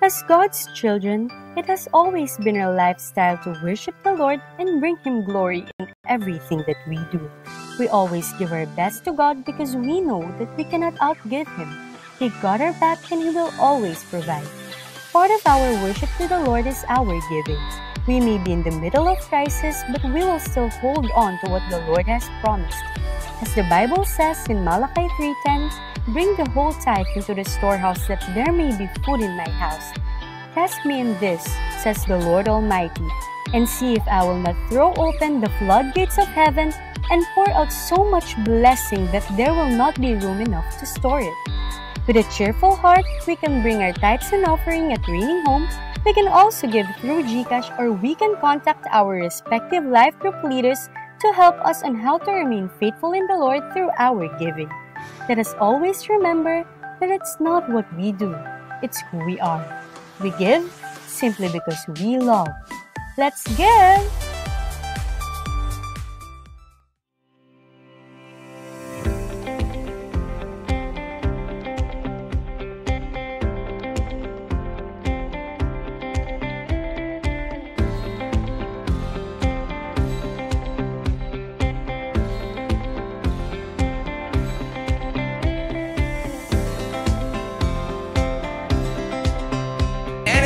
As God's children, it has always been our lifestyle to worship the Lord and bring Him glory in everything that we do. We always give our best to God because we know that we cannot outgive Him. He got our back and He will always provide. Part of our worship to the Lord is our giving. We may be in the middle of crisis, but we will still hold on to what the Lord has promised. As the Bible says in Malachi 3:10, "Bring the whole tithe into the storehouse that there may be food in my house. Test me in this, says the Lord Almighty, and see if I will not throw open the floodgates of heaven and pour out so much blessing that there will not be room enough to store it." With a cheerful heart, we can bring our tithes and offering at Raining Home. We can also give through GCash, or we can contact our respective life group leaders to help us on how to remain faithful in the Lord through our giving. Let us always remember that it's not what we do, it's who we are. We give simply because we love. Let's give!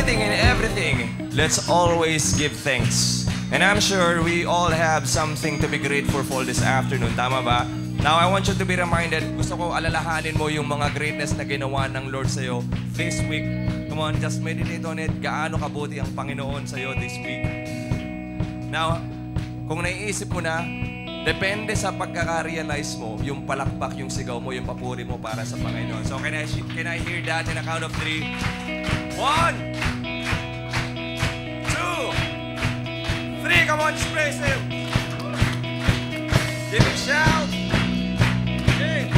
And everything, let's always give thanks. And I'm sure we all have something to be grateful for this afternoon. Tama ba? Now, I want you to be reminded, gusto ko alalahanin mo yung mga greatness na ginawa ng Lord sa'yo this week. Come on, just meditate on it. Gaano kabuti ang Panginoon sa'yo this week. Now, kung naiisip mo na, depende sa pagkaka-realize mo, yung palakpak, yung sigaw mo, yung papuri mo para sa Panginoon. So, can I hear that in a count of 3? 1, 2, 3. Come on, just praise Him. Give Him a shout. Yeah.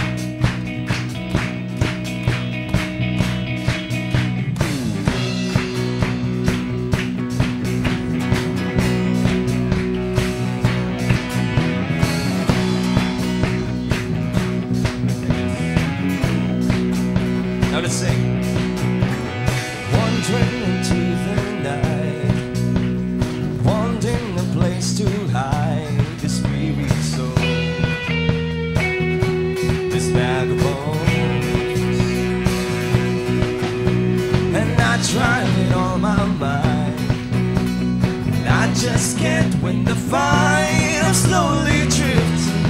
Now let's sing. Wandering into the night, wanting a place to hide this weary soul, this vagabond. And I try with all my might, and I just can't win the fight. I'm slowly drifting,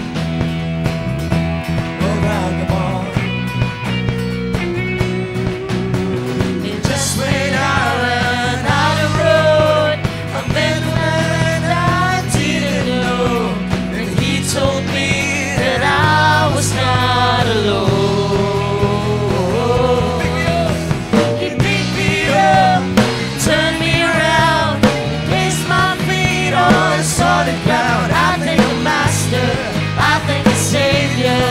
a vagabond. Not alone. He picked me up, turned me around, placed my feet on solid ground. I thank the Master, I thank the Savior,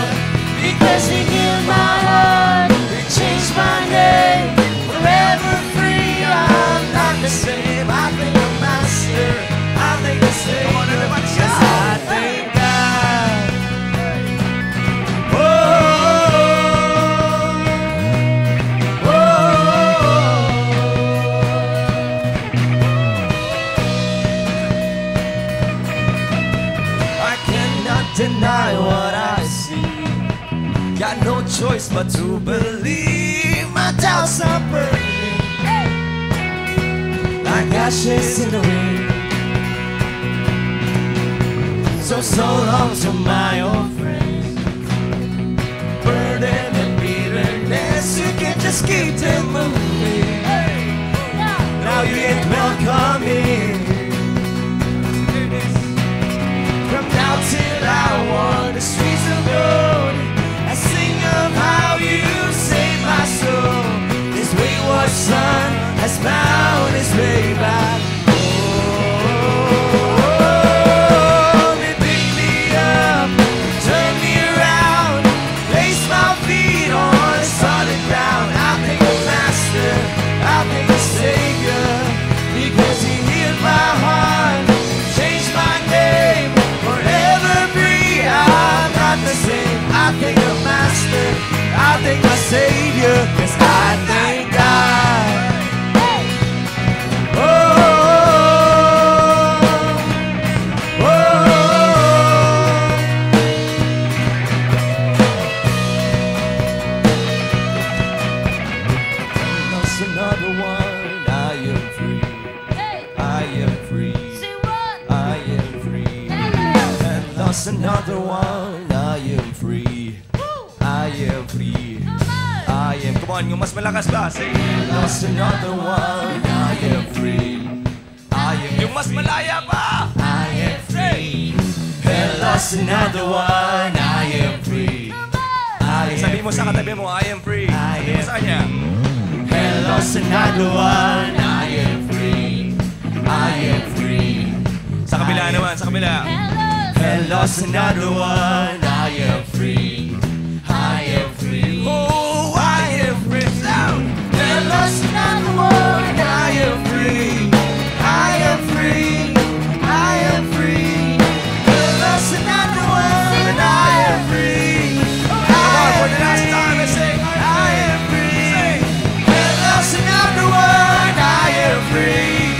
because He healed my heart, He changed my name, forever free. I'm not the same. I thank the Master, I thank the Savior. Come on, everybody, yes, I thank God. Deny what I see, got no choice but to believe. My doubts are burning like ashes in the wind. So long to my old friends, burden and bitterness, you can just keep them moving. Now you ain't welcome in. From now till I walk the streets of gold, I sing of how You saved my soul. This wayward son has found his way back. Oh, He picked me up, turned me around, placed my feet on solid ground. I thank the Master, I thank the Savior, because He healed another one. I am free. I am free. I am. Come on, yung mas malakas ba? Say, lost another one. I am free. I am. Yung mas malaya pa. I am free. I lost another one. I am free. I am. Sabi mo sa katabi mo, I am free. I am. Sa kanya. I lost another one. I am free. I am free. Sa kabila naman, sa kabila. I lost another one. I am free. I am free. Oh, I am free. I lost another one. I am free. I am free. I am free. I lost another one. I am free. Come on, for the last time, I say, I am free. I lost another one. I am free.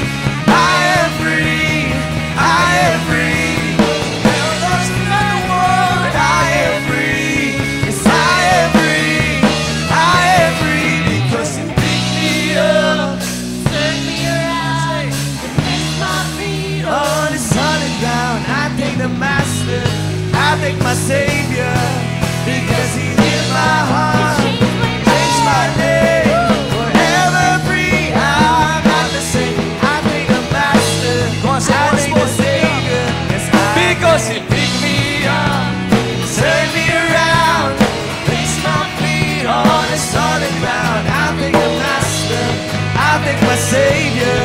I am free. I am free. I lost another one. I am free. Yes, I am free. I am free because you picked me up, turned me around, and placed my feet on the solid ground. I thank the Master. I thank my Savior because He healed my heart, changed my name, forever free. I'm not the same. I thank the Master. I thank the Savior. Yes, because He picked me up, turned me around, placed my feet on a solid ground. I thank the Master. I thank my Savior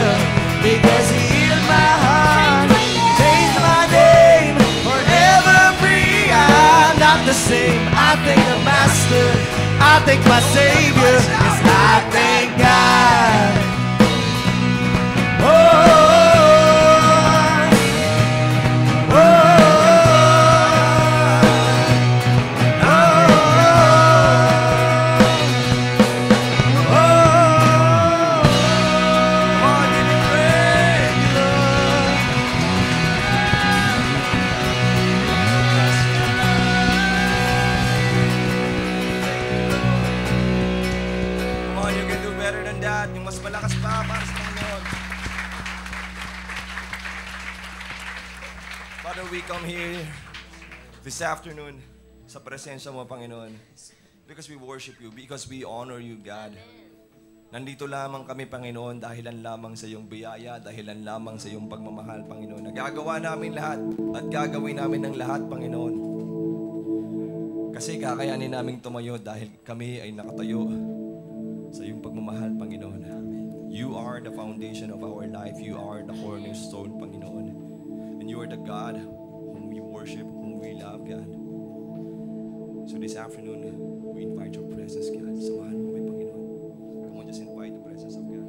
because He healed my heart, changed my name, forever free. I'm not the same. I thank the Master. I thank my Savior. Yes, I thank God. Oh. Father, we come here this afternoon sa presensya mo, Panginoon, because we worship you, because we honor you, God. Nandito lamang kami, Panginoon, dahilan lamang sa iyong biyaya, dahilan lamang sa iyong pagmamahal, Panginoon. Nagagawa namin lahat at gagawin namin ng lahat, Panginoon. Kasi kakayanin naming tumayo dahil kami ay nakatayo sa iyong pagmamahal, Panginoon. You are the foundation of our life. You are the cornerstone, Panginoon. And you are the God whom we worship, whom we love, God. So this afternoon, we invite your presence, God. Samahan mo kami, Panginoon. Come on, just invite the presence of God.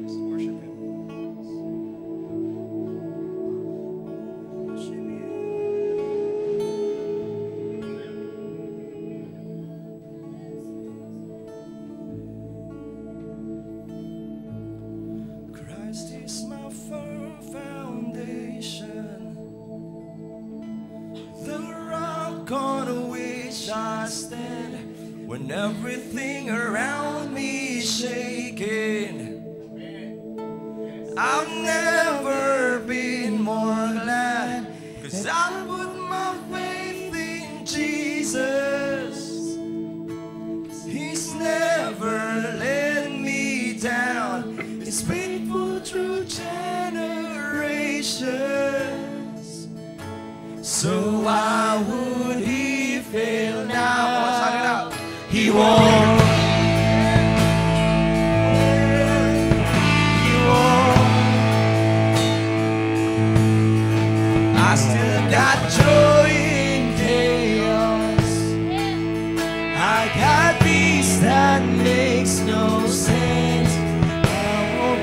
Just worship Him. Worship Him. Christ is my firm foundation, the rock on which I stand. When everything around me is shaking, I've never been more glad, 'cause I put my faith in Jesus. He's never let me down. He's faithful through generations. So why would He fail now? He won't. He won't. I still got joy in chaos. I got peace that makes no sense.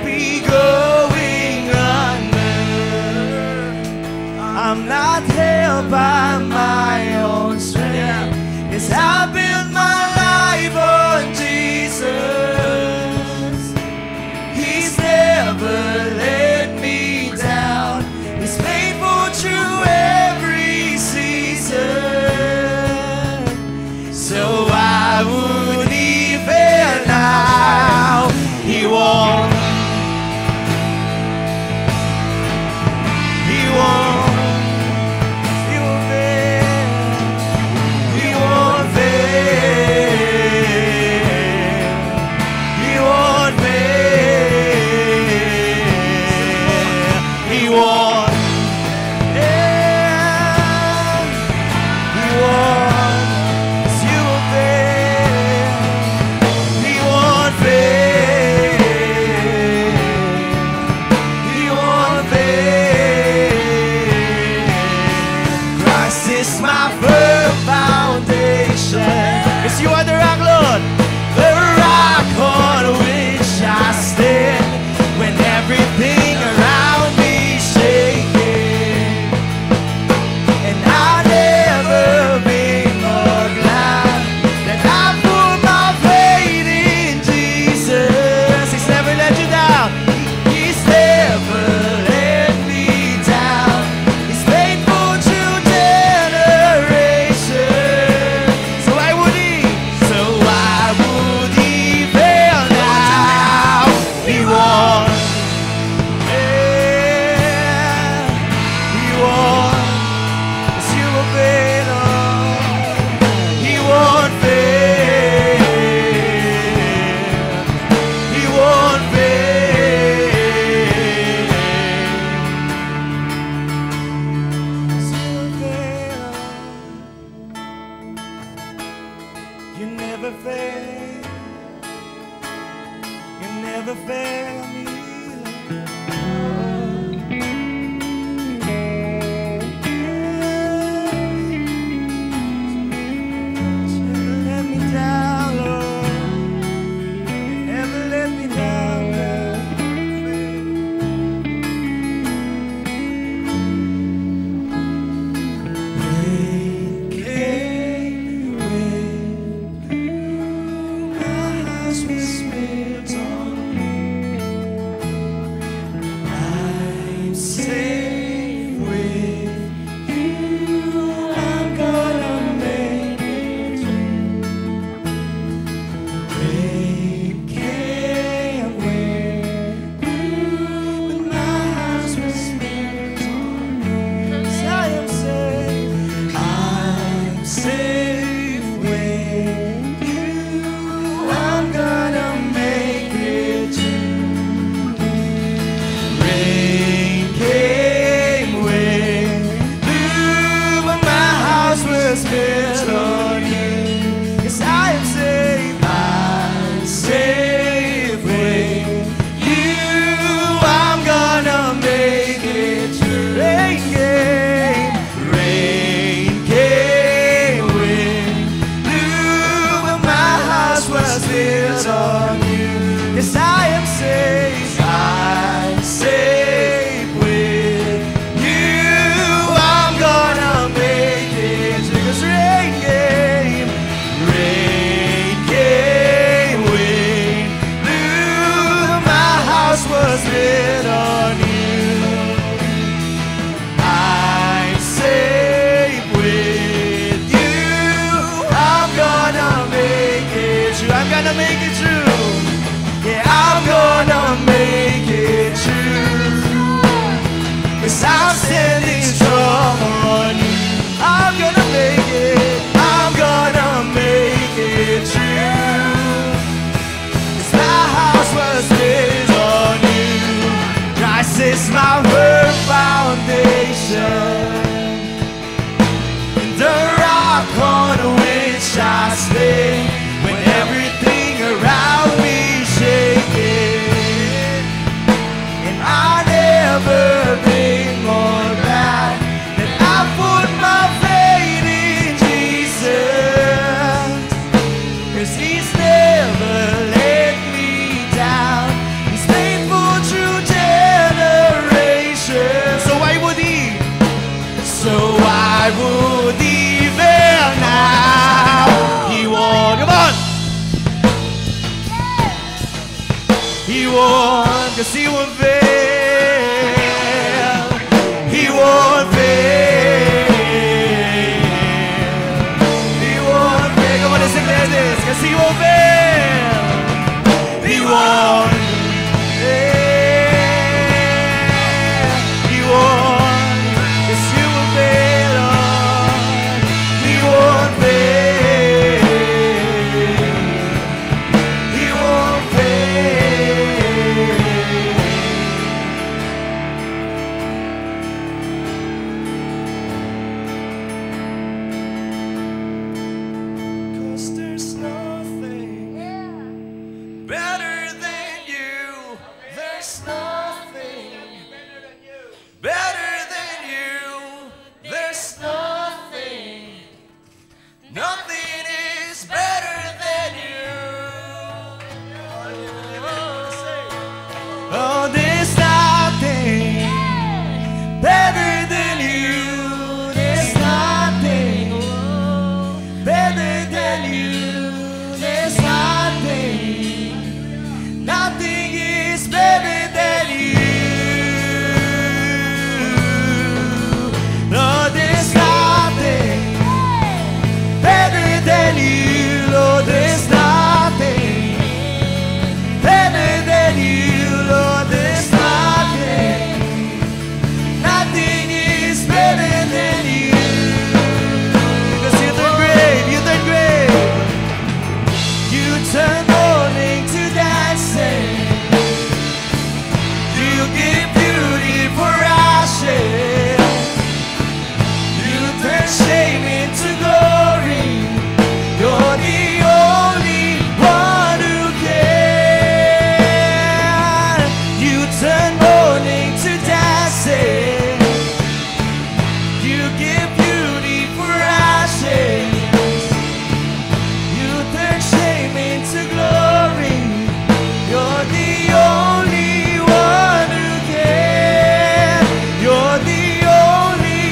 Be going under. I'm not held by my own strength. Yes, I built my life on Jesus. He's never let me down. He's faithful through every season. So why would He fail now? He won't. He won't. so I would even now. He won, come on! He won, 'cause he won't fail. He won't fail. He won't fail. Come on, let's declare this, 'cause he won't fail. He won't fail. He won't, 'cause he won't fail. Lord. He won't fail. He won't fail. There's nothing better than you. There's nothing better than you. There's nothing. Nothing is better than you. Oh, there's nothing better than you. There's nothing better than you. There's nothing. Nothing is better than you. No, there's nothing better than you. Lord, there's nothing better than you. Lord, there's nothing. Nothing is better than you. Because you done great, you done great. You turn mourning to dancing. You give beauty for ashes. You turn shame into glory. You're the only one who can. You turn mourning to dancing. You give beauty for ashes. You turn shame into glory. You're the only one who can. You're the only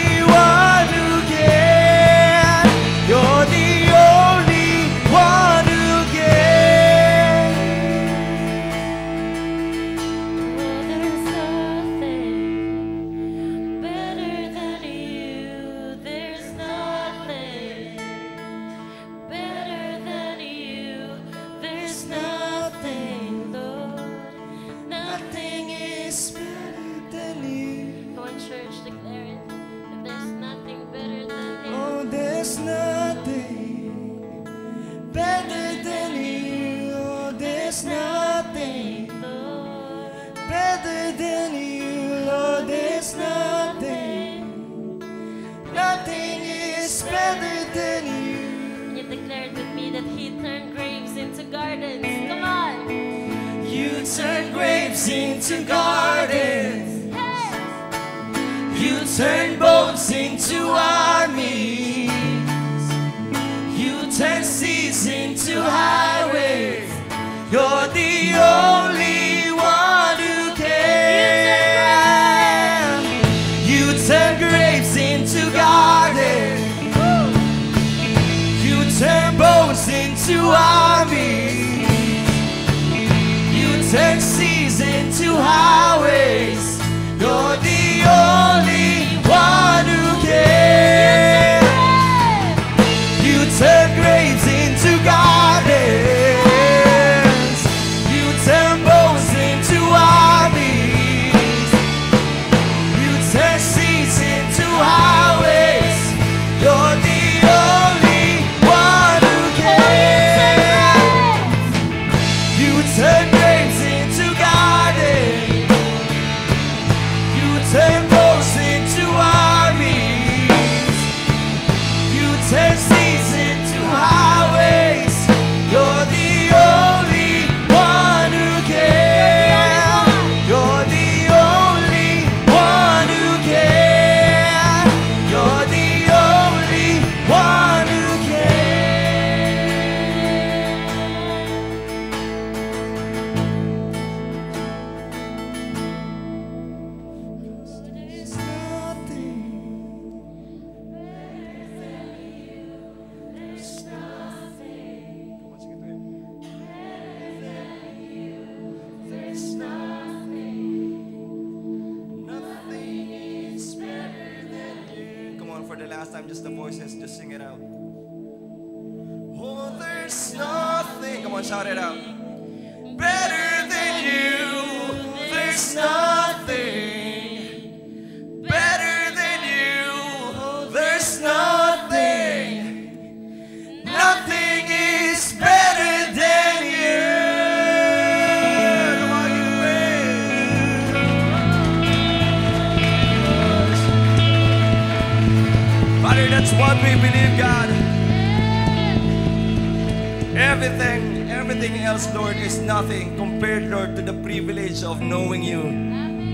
one who can. You're the only one who can. There's nothing better than you. There's nothing better than you. There's nothing, Lord. Nothing is Better than you. Come on, church, declare it. That there's nothing better than you. Oh, there's nothing better than you. Oh, there's nothing Lord, better than you. Lord, there's nothing. Nothing is better than you. you declared with me that He turned graves into gardens. Come on. You turn graves into gardens. Hey! You turn bones into armies. You turn seas into highways. You're the only one who can. You turn graves into gardens. You turn bones into armies. You turn seas into highways. You're the only one who can. You turn graves into gardens. You turn bones into armies. You turn seas into highways. You're the only one who can. You turn graves into gardens. You for the last time, just the voices, just sing it out. Oh, there's nothing. Come on, shout it out. Better than you. There's nothing. Better than you. There's nothing. Nothing is better than you. Come on, give praise. Father, that's what we believe, God. Everything else, Lord, is nothing compared, Lord, to the privilege of knowing you.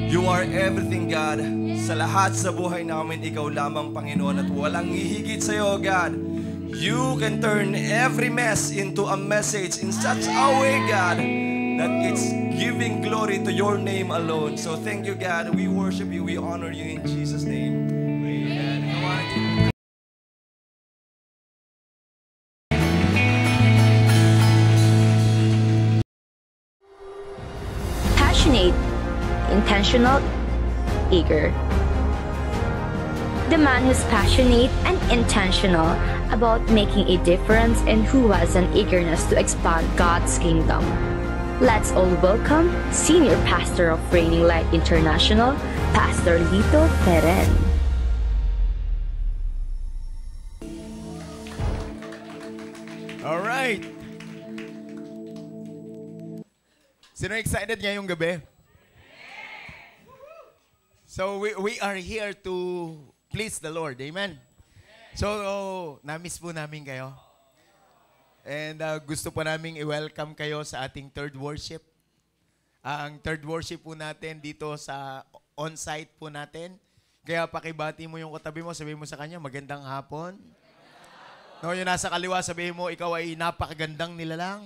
You are everything, God. Sa lahat sa buhay namin, ikaw lamang, Panginoon, at walang hihigit sa iyo, God. You can turn every mess into a message in such a way, God, that it's giving glory to your name alone. So thank you, God. We worship you. We honor you in Jesus' name. Amen. Come on. Passionate, intentional, eager. The man who's passionate and intentional about making a difference and who has an eagerness to expand God's kingdom. Let's all welcome Senior Pastor of Reigning Light International, Pastor Lito Teren. All right. Sino excited ngayong gabi? So we are here to please the Lord. Amen? So na-miss po namin kayo. And gusto po namin i-welcome kayo sa ating third worship. Ang third worship po natin dito sa on-site po natin. Kaya pakibati mo yung katabi mo, sabihin mo sa kanya, magandang hapon. No, yung nasa kaliwa, sabihin mo, ikaw ay napakagandang nilalang.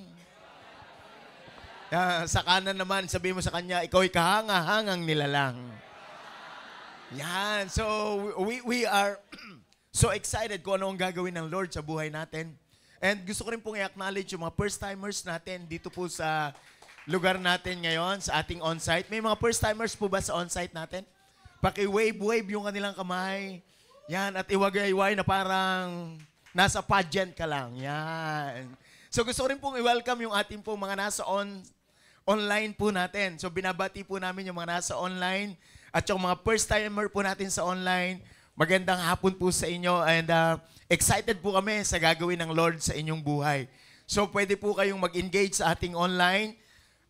Sa kanan naman, sabihin mo sa kanya, ikaw ay kahanga-hangang nilalang. Yan. So, we are so excited kung ano ang gagawin ng Lord sa buhay natin. And gusto ko rin pong i-acknowledge yung mga first-timers natin dito po sa lugar natin ngayon, sa ating on-site. May mga first-timers po ba sa on-site natin? Paki-wave-wave yung kanilang kamay. Yan. At iwagay-iway na parang nasa pageant ka lang. Yan. So, gusto ko rin pong i-welcome yung ating pong mga nasa online po natin. So, binabati po namin yung mga nasa online at yung mga first-timer po natin sa online. Magandang hapon po sa inyo and excited po kami sa gagawin ng Lord sa inyong buhay. So, pwede po kayong mag-engage sa ating online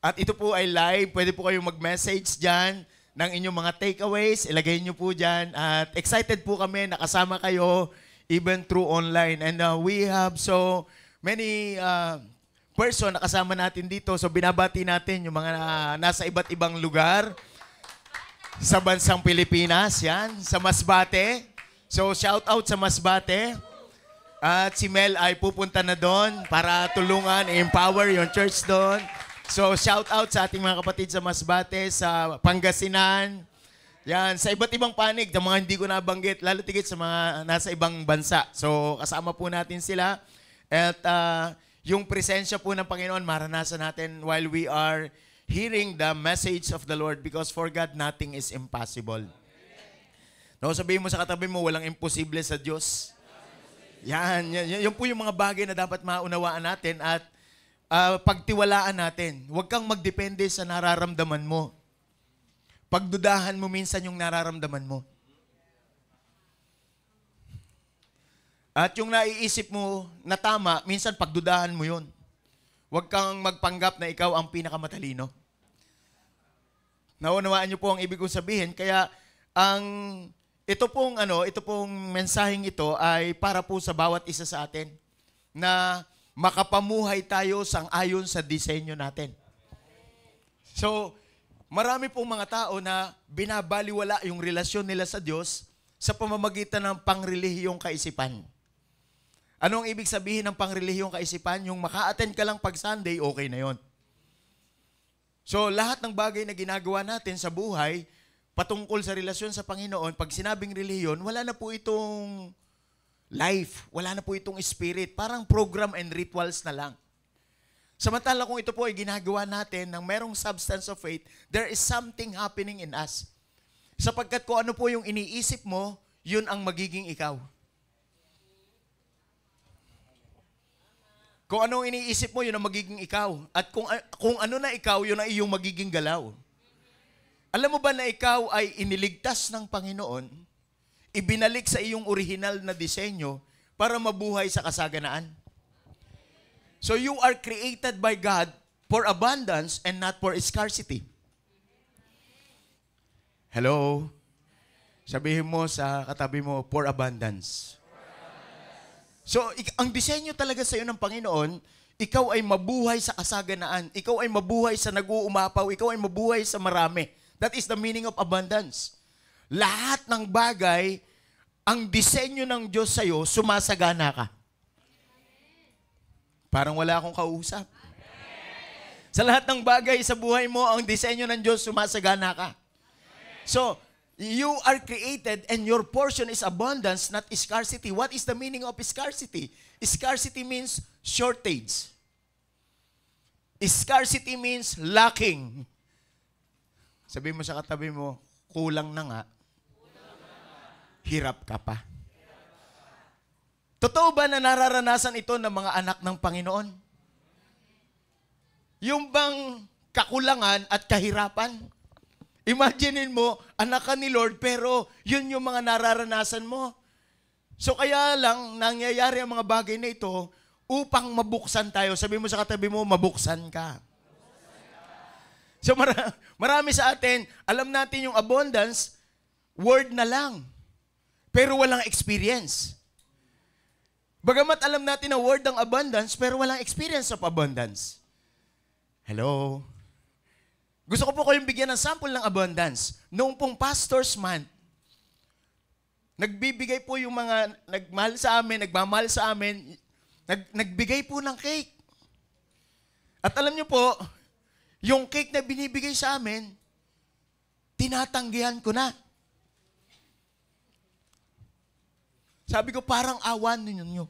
at ito po ay live. Pwede po kayong mag-message dyan ng inyong mga takeaways. Ilagay nyo po dyan at excited po kami nakasama kayo even through online. And we have so many person na kasama natin dito. So binabati natin yung mga nasa iba't ibang lugar sa bansang Pilipinas. Yan, sa Masbate. So shout out sa Masbate. At si Mel ay pupunta na doon para tulungan, empower yung church doon. So shout out sa ating mga kapatid sa Masbate, sa Pangasinan. Yan, sa iba't ibang panig, ng mga hindi ko nabanggit, lalo tigit sa mga nasa ibang bansa. So kasama po natin sila. At yung presensya po ng Panginoon, maranasan natin while we are hearing the message of the Lord because for God, nothing is impossible. No, sabihin mo sa katabi mo, walang imposible sa Diyos. Yan po yung mga bagay na dapat maunawaan natin at pagtiwalaan natin. Huwag kang magdepende sa nararamdaman mo. Pagdudahan mo minsan yung nararamdaman mo. At yung naiisip mo na tama, minsan pagdudahan mo yun. Huwag kang magpanggap na ikaw ang pinakamatalino. Naunawaan niyo po ang ibig kong sabihin. Kaya ito pong mensaheng ito ay para po sa bawat isa sa atin na makapamuhay tayo sang-ayon sa disenyo natin. So, marami pong mga tao na binabaliwala yung relasyon nila sa Diyos sa pamamagitan ng pangrelihiyong kaisipan. Anong ibig sabihin ng pangrelihiyong kaisipan? Yung maka-attend ka lang pag Sunday, okay na yon. So, lahat ng bagay na ginagawa natin sa buhay, patungkol sa relasyon sa Panginoon, pag sinabing relihiyon, wala na po itong life, wala na po itong spirit. Parang program and rituals na lang. Samantala kung ito po ay ginagawa natin ng merong substance of faith, there is something happening in us. Sapagkat kung ano po yung iniisip mo, yun ang magiging ikaw. Kung anong iniisip mo, yun ang magiging ikaw. At kung ano na ikaw, yun ang iyong magiging galaw. Alam mo ba na ikaw ay iniligtas ng Panginoon, ibinalik sa iyong original na disenyo para mabuhay sa kasaganaan? So you are created by God for abundance and not for scarcity. Hello? Sabihin mo sa katabi mo, for abundance. So, ang disenyo talaga sa iyo ng Panginoon, ikaw ay mabuhay sa kasaganaan. Ikaw ay mabuhay sa nag-uumapaw. Ikaw ay mabuhay sa marami. That is the meaning of abundance. Lahat ng bagay, ang disenyo ng Diyos sa iyo, sumasagana ka. Parang wala akong kausap. Sa lahat ng bagay sa buhay mo, ang disenyo ng Diyos, sumasagana ka. So, you are created and your portion is abundance, not scarcity. What is the meaning of scarcity? Scarcity means shortage. Scarcity means lacking. Sabi mo sa katabi mo, kulang na nga. Hirap ka pa. Totoo ba na nararanasan ito ng mga anak ng Panginoon? Yung bang kakulangan at kahirapan? Imaginein mo, anak ka ni Lord, pero yun yung mga nararanasan mo. So kaya lang, nangyayari ang mga bagay na ito upang mabuksan tayo. Sabi mo sa katabi mo, mabuksan ka. So marami sa atin, alam natin yung abundance, word na lang. Pero walang experience. Bagamat alam natin ang word ng abundance, pero walang experience of abundance. Hello? Gusto ko po kayong bigyan ng sample ng abundance. Noong pong Pastor's Month, nagbibigay po yung mga nagmamahal sa amin, nagbigay po ng cake. At alam niyo po, yung cake na binibigay sa amin, tinatanggihan ko na. Sabi ko, parang awan ninyo.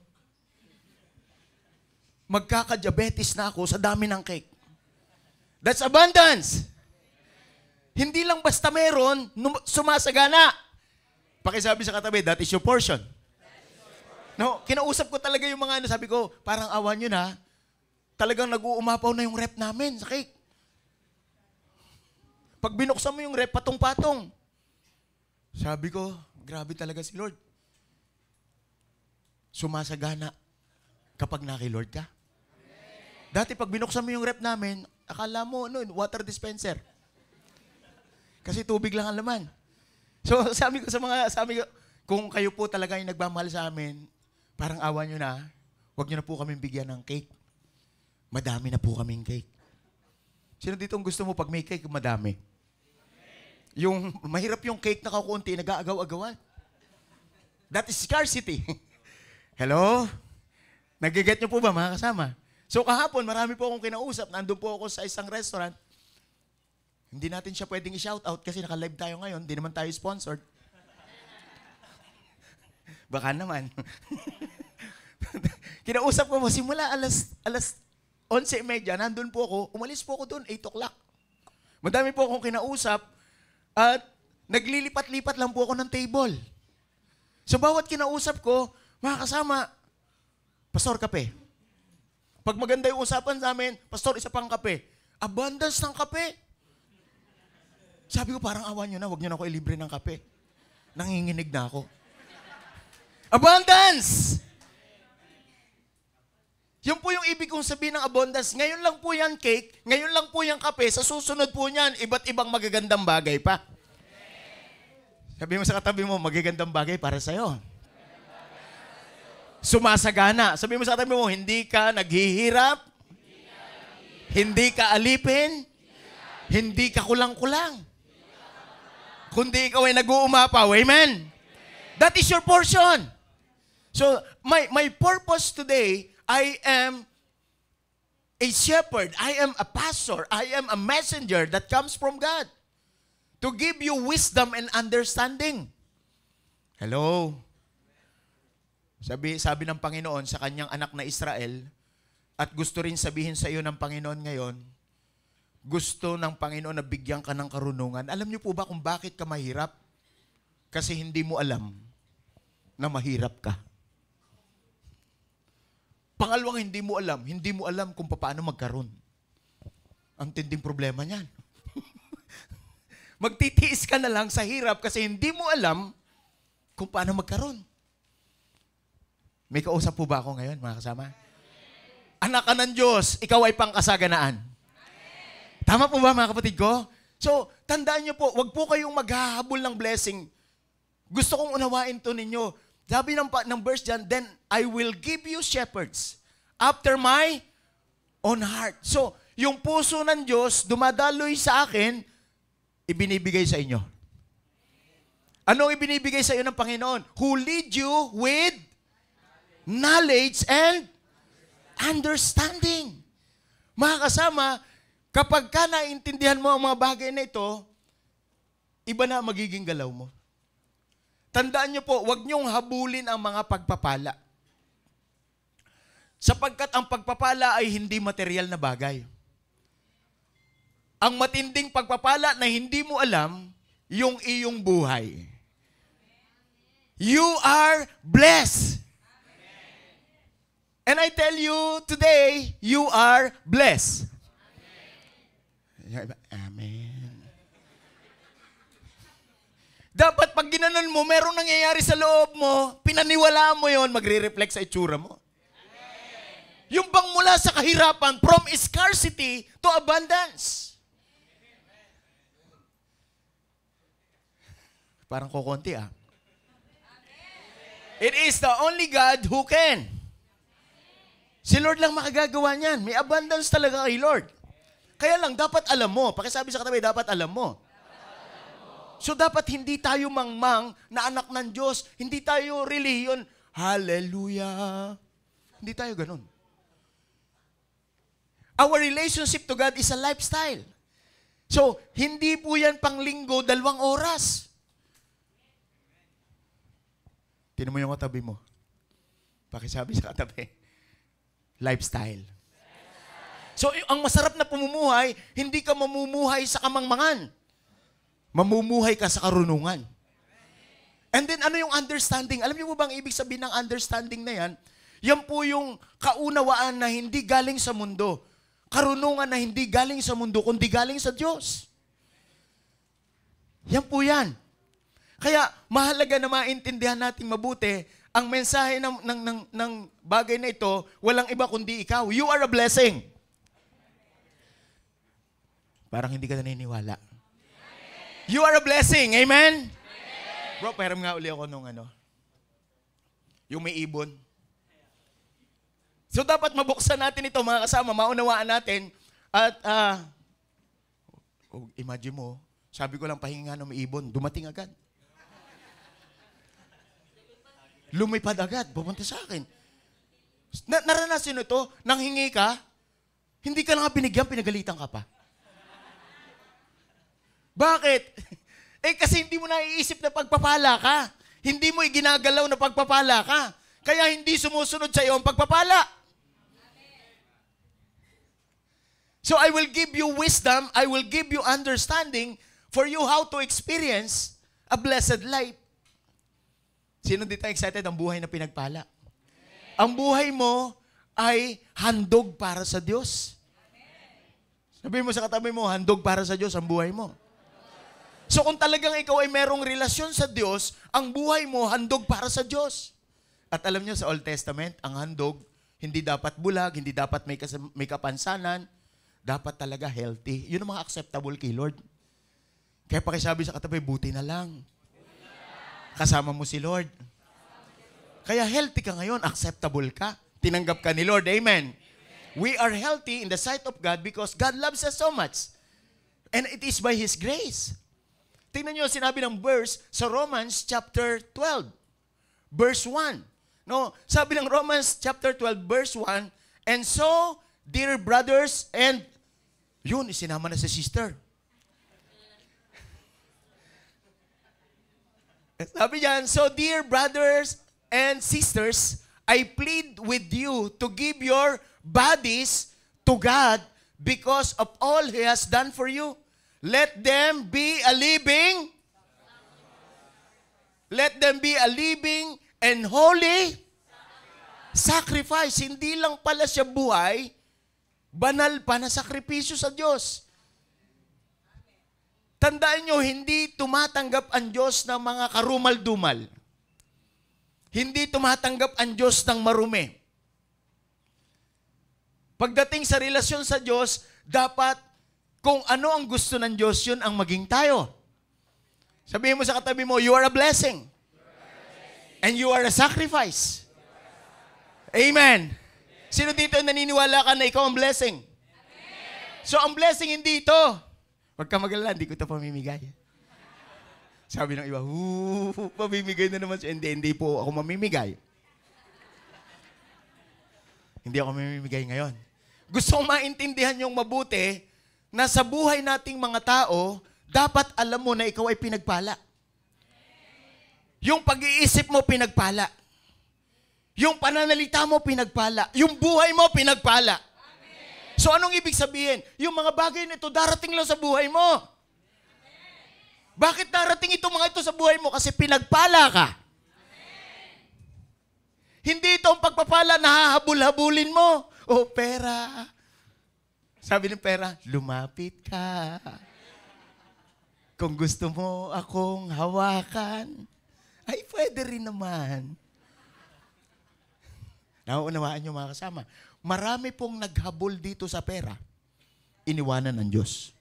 Magkaka-diabetes na ako sa dami ng cake. That's abundance. Hindi lang basta meron, sumasagana. Pakisabi sa katabi, that is your portion. No, kinausap ko talaga yung mga sabi ko, parang awan yun ha. Talagang nag-uumapaw na yung rep namin sa cake. Pag binuksan mo yung rep, patong-patong. Sabi ko, grabe talaga si Lord. Sumasagana kapag naki-Lord ka. Dati pag binuksan mo yung rep namin, akala mo, water dispenser. Kasi tubig lang ang laman. So, sabi ko, kung kayo po talaga yung nagmamahal sa amin, parang awa nyo na, huwag nyo na po kaming bigyan ng cake. Madami na po kaming cake. Sino dito gusto mo pag may cake, madami? Yung mahirap yung cake na kakunti, nag-aagaw-agawan. That is scarcity. Hello? Nagiget nyo po ba, mga kasama? So kahapon, marami po akong kinausap. Nandun po ako sa isang restaurant. Hindi natin siya pwedeng i-shoutout kasi naka-live tayo ngayon. Hindi naman tayo sponsored. Baka naman. Kinausap ko mo, simula alas 11:30, nandun po ako. Umalis po ako doon, 8 o'clock. Madami po akong kinausap at naglilipat-lipat lang po ako ng table. So bawat kinausap ko, mga kasama, Pastor, kape. Pag maganda yung usapan sa amin, Pastor, isa pang kape. Abundance ng kape. Sabi ko, parang awan nyo na, huwag nyo na ako ilibre ng kape. Nanginginig na ako. Abundance! Yun po yung ibig kong sabihin ng abundance. Ngayon lang po yan cake, ngayon lang po yung kape, sa susunod po niyan, iba't ibang magagandang bagay pa. Sabi mo sa katabi mo, magagandang bagay para sa'yo. Sumasagana. Sabi mo sa katabi mo, hindi ka naghihirap, hindi ka alipin, hindi ka kulang-kulang. Kundi ikaw ay nag-uumapaw. Amen? That is your portion. So, my purpose today, I am a shepherd. I am a pastor. I am a messenger that comes from God to give you wisdom and understanding. Hello? Sabi ng Panginoon sa kanyang anak na Israel, at gusto rin sabihin sa iyo ng Panginoon ngayon, gusto ng Panginoon na bigyan ka ng karunungan. Alam niyo po ba kung bakit ka mahirap? Kasi hindi mo alam na mahirap ka. Pangalawang, hindi mo alam kung paano magkaroon. Ang tinding problema niyan. Magtitiis ka na lang sa hirap kasi hindi mo alam kung paano magkaroon. May kausap po ba ako ngayon, mga kasama? Anak ka ng Diyos, ikaw ay pangkasaganaan. Tama po ba, mga kapatid ko? So, tandaan niyo po, wag po kayong maghahabol ng blessing. Gusto kong unawain to ninyo. Sabi ng verse dyan, then I will give you shepherds after my own heart. So, yung puso ng Diyos, dumadaloy sa akin, ibinibigay sa inyo. Anong ibinibigay sa iyo ng Panginoon? Who lead you with knowledge and understanding. Mga kasama, kapag ka naintindihan mo ang mga bagay na ito, iba na magiging galaw mo. Tandaan niyo po, huwag niyong habulin ang mga pagpapala. Sapagkat ang pagpapala ay hindi material na bagay. Ang matinding pagpapala na hindi mo alam, yung iyong buhay. You are blessed. And I tell you today, you are blessed. Amen. Dapat pag ginanon mo, merong nangyayari sa loob mo, pinaniwalaan mo yon, magre-reflect sa itsura mo. Yung bang mula sa kahirapan, from scarcity to abundance. Parang kukunti ah. It is the only God who can. Si Lord lang makagagawa niyan. May abundance talaga kay Lord. Kaya lang, dapat alam mo. Pakisabi sa katabi, dapat alam mo. So dapat hindi tayo mangmang na anak ng Diyos. Hindi tayo reliyon. Hallelujah. Hindi tayo ganun. Our relationship to God is a lifestyle. So, hindi po yan pang linggo, 2 oras. Tinan mo yung katabi mo. Pakisabi sa katabi. Lifestyle. So, ang masarap na pamumuhay, hindi ka mamumuhay sa kamangmangan. Mamumuhay ka sa karunungan. And then, ano yung understanding? Alam niyo mo bang ibig sabihin ng understanding na yan? Yan po yung kaunawaan na hindi galing sa mundo. Karunungan na hindi galing sa mundo, kundi galing sa Diyos. Yan po yan. Kaya, mahalaga na maintindihan natin mabuti, ang mensahe ng bagay na ito, walang iba kundi ikaw. You are a blessing. Parang hindi ka naniniwala. You are a blessing. Amen? Bro, pahiram nga uli ako nung yung may ibon. So, dapat mabuksan natin ito, mga kasama, maunawaan natin. At, imagine mo, sabi ko lang pahinga ng may ibon, dumating agad. Lumipad agad, pupunta sa akin. Naranasin ito, nang hingi ka, hindi ka na nga binigyan, pinagalitan ka pa. Bakit? Kasi hindi mo naiisip na pagpapala ka. Hindi mo iginagalaw na pagpapala ka. Kaya hindi sumusunod sa iyo ang pagpapala. So I will give you wisdom, I will give you understanding for you how to experience a blessed life. Sino dito excited ang buhay na pinagpala? Ang buhay mo ay handog para sa Diyos. Sabihin mo sa katabi mo, handog para sa Diyos ang buhay mo. So kung talagang ikaw ay merong relasyon sa Diyos, ang buhay mo handog para sa Diyos. At alam niyo sa Old Testament, ang handog, hindi dapat bulag, hindi dapat may kapansanan, dapat talaga healthy. Yun ang mga acceptable kay Lord. Kaya pakisabi sa katabi, buti na lang. Kasama mo si Lord. Kaya healthy ka ngayon, acceptable ka. Tinanggap ka ni Lord. Amen. We are healthy in the sight of God because God loves us so much. And it is by His grace. Tingnan nyo, sinabi ng verse sa Romans chapter 12, verse 1. No, sabi ng Romans chapter 12, verse 1, and so, dear brothers, and yun, isinama na si sister. Sabi diyan, so dear brothers and sisters, I plead with you to give your bodies to God because of all He has done for you. Let them be a living and holy Sacrifice. Hindi lang pala siya buhay, banal pa na sakripisyo sa Diyos. Tandaan nyo, hindi tumatanggap ang Diyos ng mga karumal-dumal. Hindi tumatanggap ang Diyos ng marumi. Pagdating sa relasyon sa Diyos, dapat kung ano ang gusto ng Diyos, yun ang maging tayo. Sabihin mo sa katabi mo, you are a blessing. And you are a sacrifice. Amen. Sino dito naniniwala ka na ikaw ang blessing? So ang blessing hindi ito. Huwag ka mag-alala, hindi ko ito pamimigay. Sabi ng iba, pamimigay na naman siya. Hindi po ako mamimigay. Hindi ako mamimigay ngayon. Gusto kong maintindihan yung mabuti na sa buhay nating mga tao, dapat alam mo na ikaw ay pinagpala. Yung pag-iisip mo, pinagpala. Yung pananalita mo, pinagpala. Yung buhay mo, pinagpala. So anong ibig sabihin? Yung mga bagay nito, darating lang sa buhay mo. Bakit darating mga ito sa buhay mo? Kasi pinagpala ka. Hindi ito ang pagpapala na hahabul-habulin mo. O pera. Sabi ng pera, lumapit ka. Kung gusto mo akong hawakan, ay pwede rin naman. Nauunawaan niyo mga kasama. Marami pong naghabol dito sa pera, iniwanan ng Diyos.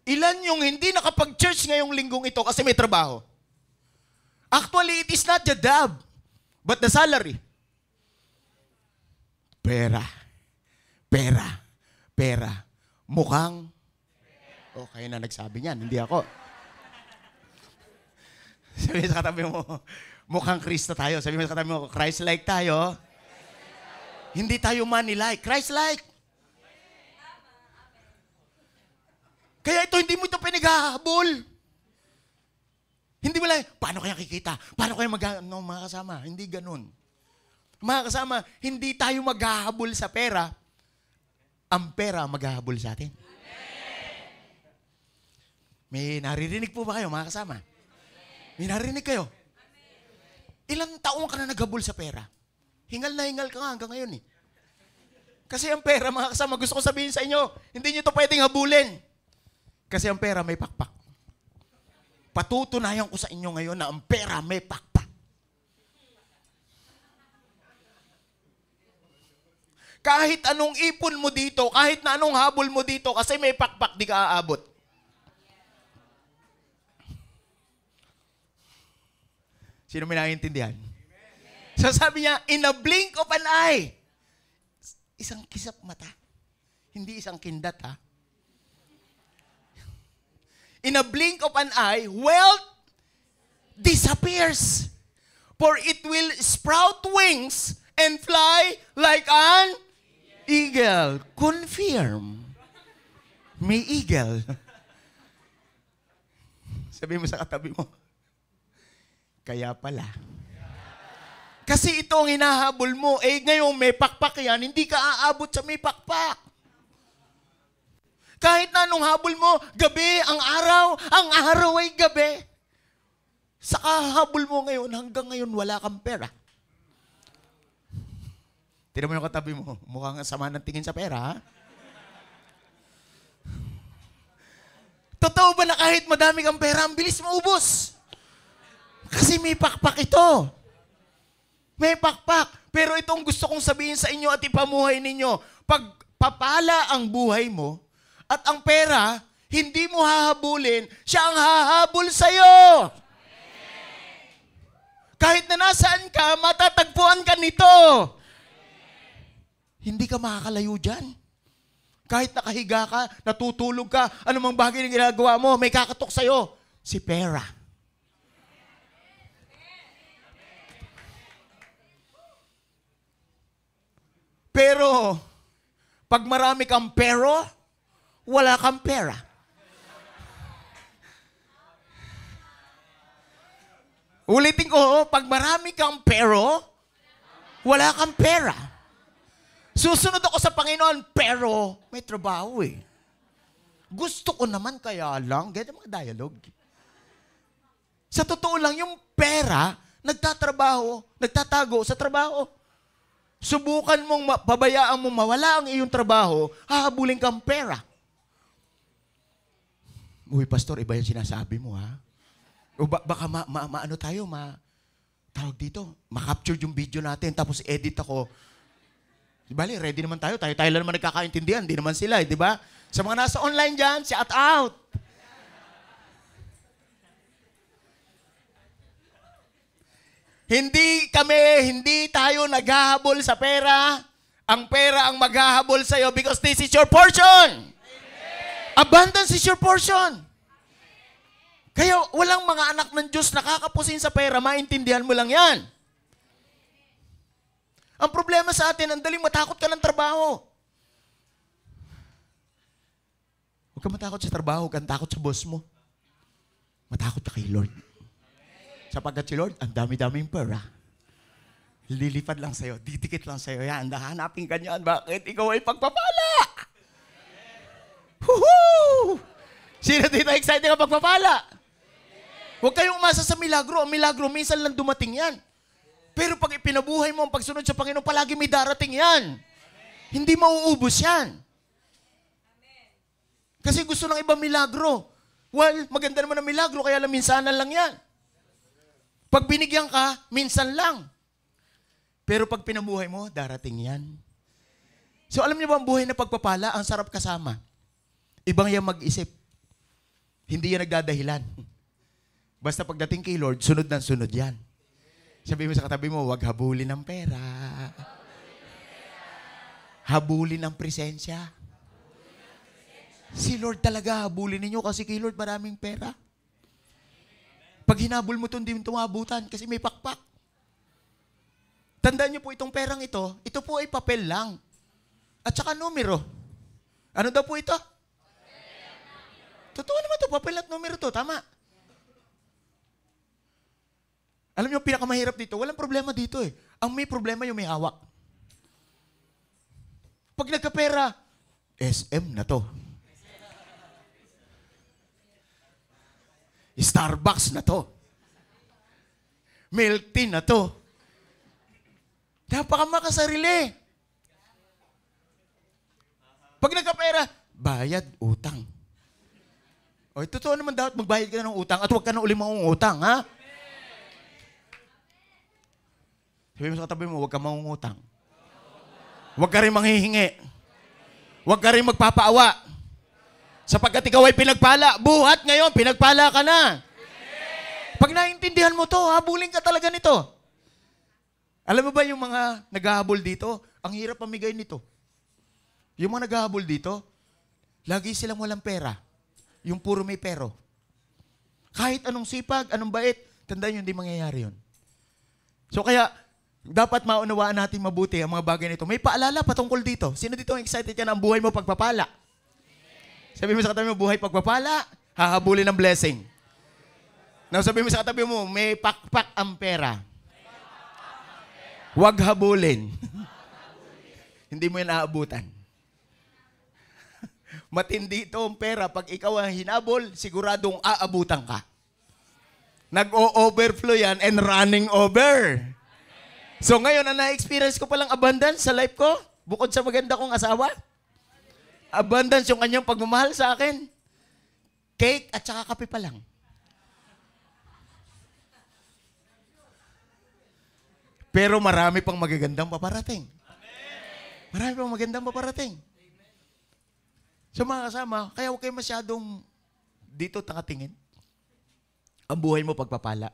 Ilan yung hindi nakapag-church ngayong linggong ito kasi may trabaho? Actually, it is not the job, but the salary. Pera. Pera. Pera. Mukhang, kayo na nagsabi niyan, hindi ako. Sabi sa katabi mo, mukhang Kristo tayo. Sabi mo sa katabi mo, Christ-like tayo. Hindi tayo money-like. Christ-like. Kaya ito, hindi mo ito pinaghahabol. Hindi mo lang, paano kaya kikita? Paano kaya mga kasama? Hindi ganun. Mga kasama, hindi tayo maghahabol sa pera. Ang pera maghahabol sa atin. May naririnig po ba kayo, mga kasama? May naririnig kayo? Ilang taong ka na naghabol sa pera? Hingal na hingal ka nga hanggang ngayon eh. Kasi ang pera, mga kasama, gusto ko sabihin sa inyo, hindi nyo ito pwedeng habulin. Kasi ang pera may pakpak. Patutunayan ko sa inyo ngayon na ang pera may pakpak. Kahit anong ipon mo dito, kahit na anong habol mo dito, kasi may pakpak, di ka aabot. Sino may naiintindihan? So sabi niya, in a blink of an eye. Isang kisap mata. Hindi isang kindat, ha? In a blink of an eye, wealth disappears. For it will sprout wings and fly like an eagle. Confirm. May eagle. Sabi mo sa katabi mo, kaya pala. Kasi ito ang hinahabol mo. Ngayon may pakpak yan, hindi ka aabot sa may pakpak. Kahit na anong habol mo, gabi, ang araw ay gabi. Sa kahabol mo ngayon, hanggang ngayon wala kang pera. Tignan mo yung katabi mo, mukhang sama ng tingin sa pera, ha? Totoo ba na kahit madami kang pera, ang bilis maubos? Kasi may pakpak ito. May pakpak. Pero itong gusto kong sabihin sa inyo at ipamuhay ninyo, pag papala ang buhay mo, at ang pera, hindi mo hahabulin, siya ang hahabol sa'yo. Kahit na nasaan ka, matatagpuan ka nito. Hindi ka makakalayo dyan. Kahit nakahiga ka, natutulog ka, anumang bagay na ginagawa mo, may kakatok sa'yo. Si pera. Pero, pag marami kang pero, wala kang pera. Ulitin ko, pag marami kang pero, wala kang pera. Susunod ako sa Panginoon, pero may trabaho eh. Gusto ko naman kaya lang, ganyan mga dialogue. Sa totoo lang, yung pera, nagtatrabaho, nagtatago sa trabaho. Subukan mong pabayaan mong mawala ang iyong trabaho, hahabulin kang pera. Uy, pastor, iba yung sinasabi mo, ha? O baka ano tayo, tawag dito, ma-capture yung video natin, tapos edit ako. Bali, ready naman tayo. Tayo lang naman nagkakaintindihan. Hindi naman sila, di ba? Sa mga nasa online dyan, shout out! Hindi tayo naghahabol sa pera. Ang pera ang maghahabol sa'yo because this is your portion. Abundance is your portion. Kaya walang mga anak ng Diyos nakakapusin sa pera, maintindihan mo lang yan. Ang problema sa atin, ang daling matakot ka ng trabaho. Huwag ka matakot sa trabaho, huwag kang takot sa boss mo. Matakot ka kay Lord. Sapagkat si Lord, ang dami-daming pera. Lilipad lang sa'yo, didikit lang sa'yo. Yan, hanapin ka niyan. Bakit? Ikaw ay pagpapala! Woohoo! Sino dito excited ka pagpapala? Huwag kayong umasa sa milagro. Ang milagro, minsan lang dumating yan. Pero pag ipinabuhay mo ang pagsunod sa Panginoon, palagi may darating yan. Hindi mauubos yan. Kasi gusto ng iba milagro. Well, maganda naman ang milagro, kaya lang minsanan lang yan. Pag binigyan ka, minsan lang. Pero pag pinabuhay mo, darating yan. So alam niyo ba ang buhay na pagpapala, ang sarap kasama. Ibang yan mag-isip. Hindi yan nagdadahilan. Basta pagdating kay Lord, sunod ng sunod yan. Sabi mo sa katabi mo, huwag habulin ng pera. Habulin ng presensya. Si Lord talaga habulin ninyo kasi kay Lord maraming pera. Pag hinabol mo ito, hindi mo tumabutan kasi may pakpak. Tandaan niyo po itong perang ito po ay papel lang. At saka numero. Ano daw po ito? Totoo naman ito, papel at numero to, tama. Alam niyo, pinakamahirap dito, walang problema dito eh. Ang may problema yung may hawak. Pag nagkapera, SM na to. Starbucks na to. Milk tea na to. Napakamakasarili. Pag nagkapera, bayad, utang. O, totoo naman dapat magbayad ka na ng utang at huwag ka na uli mangungutang, ha? Sabi mo sa katabi mo, huwag ka mangungutang. Huwag ka rin manghihingi. Huwag ka rin magpapaawa. Sapagkat ikaw ay pinagpala. Buhat ngayon, pinagpala ka na. Pag naintindihan mo to, habulin ka talaga nito. Alam mo ba yung mga naghahabol dito? Ang hirap pamigay nito. Yung mga naghahabol dito, lagi silang walang pera. Yung puro may pero. Kahit anong sipag, anong bait, tandaan nyo, hindi mangyayari yun. So kaya, dapat maunawaan natin mabuti ang mga bagay nito. May paalala patungkol dito. Sino dito ang excited ka na ang buhay mo pagpapala? Sabi mo sa katabi mo, buhay pagpapala, hahabulin ng blessing. Now, sabi mo sa katabi mo, may pakpak ang pera. Huwag habulin. Hindi mo yan aabutan. Matindi ito ang pera. Pag ikaw ang hinabol, siguradong aabutan ka. Nag-o-overflow yan and running over. So ngayon, na-experience ko palang abundance sa life ko, bukod sa maganda kong asawa. Abundance yung kanyang pagmamahal sa akin. Cake at saka kape pa lang. Pero marami pang magagandang paparating. Marami pang magandang paparating. So mga kasama, kaya huwag kayo masyadong dito takatingin. Ang buhay mo pagpapala.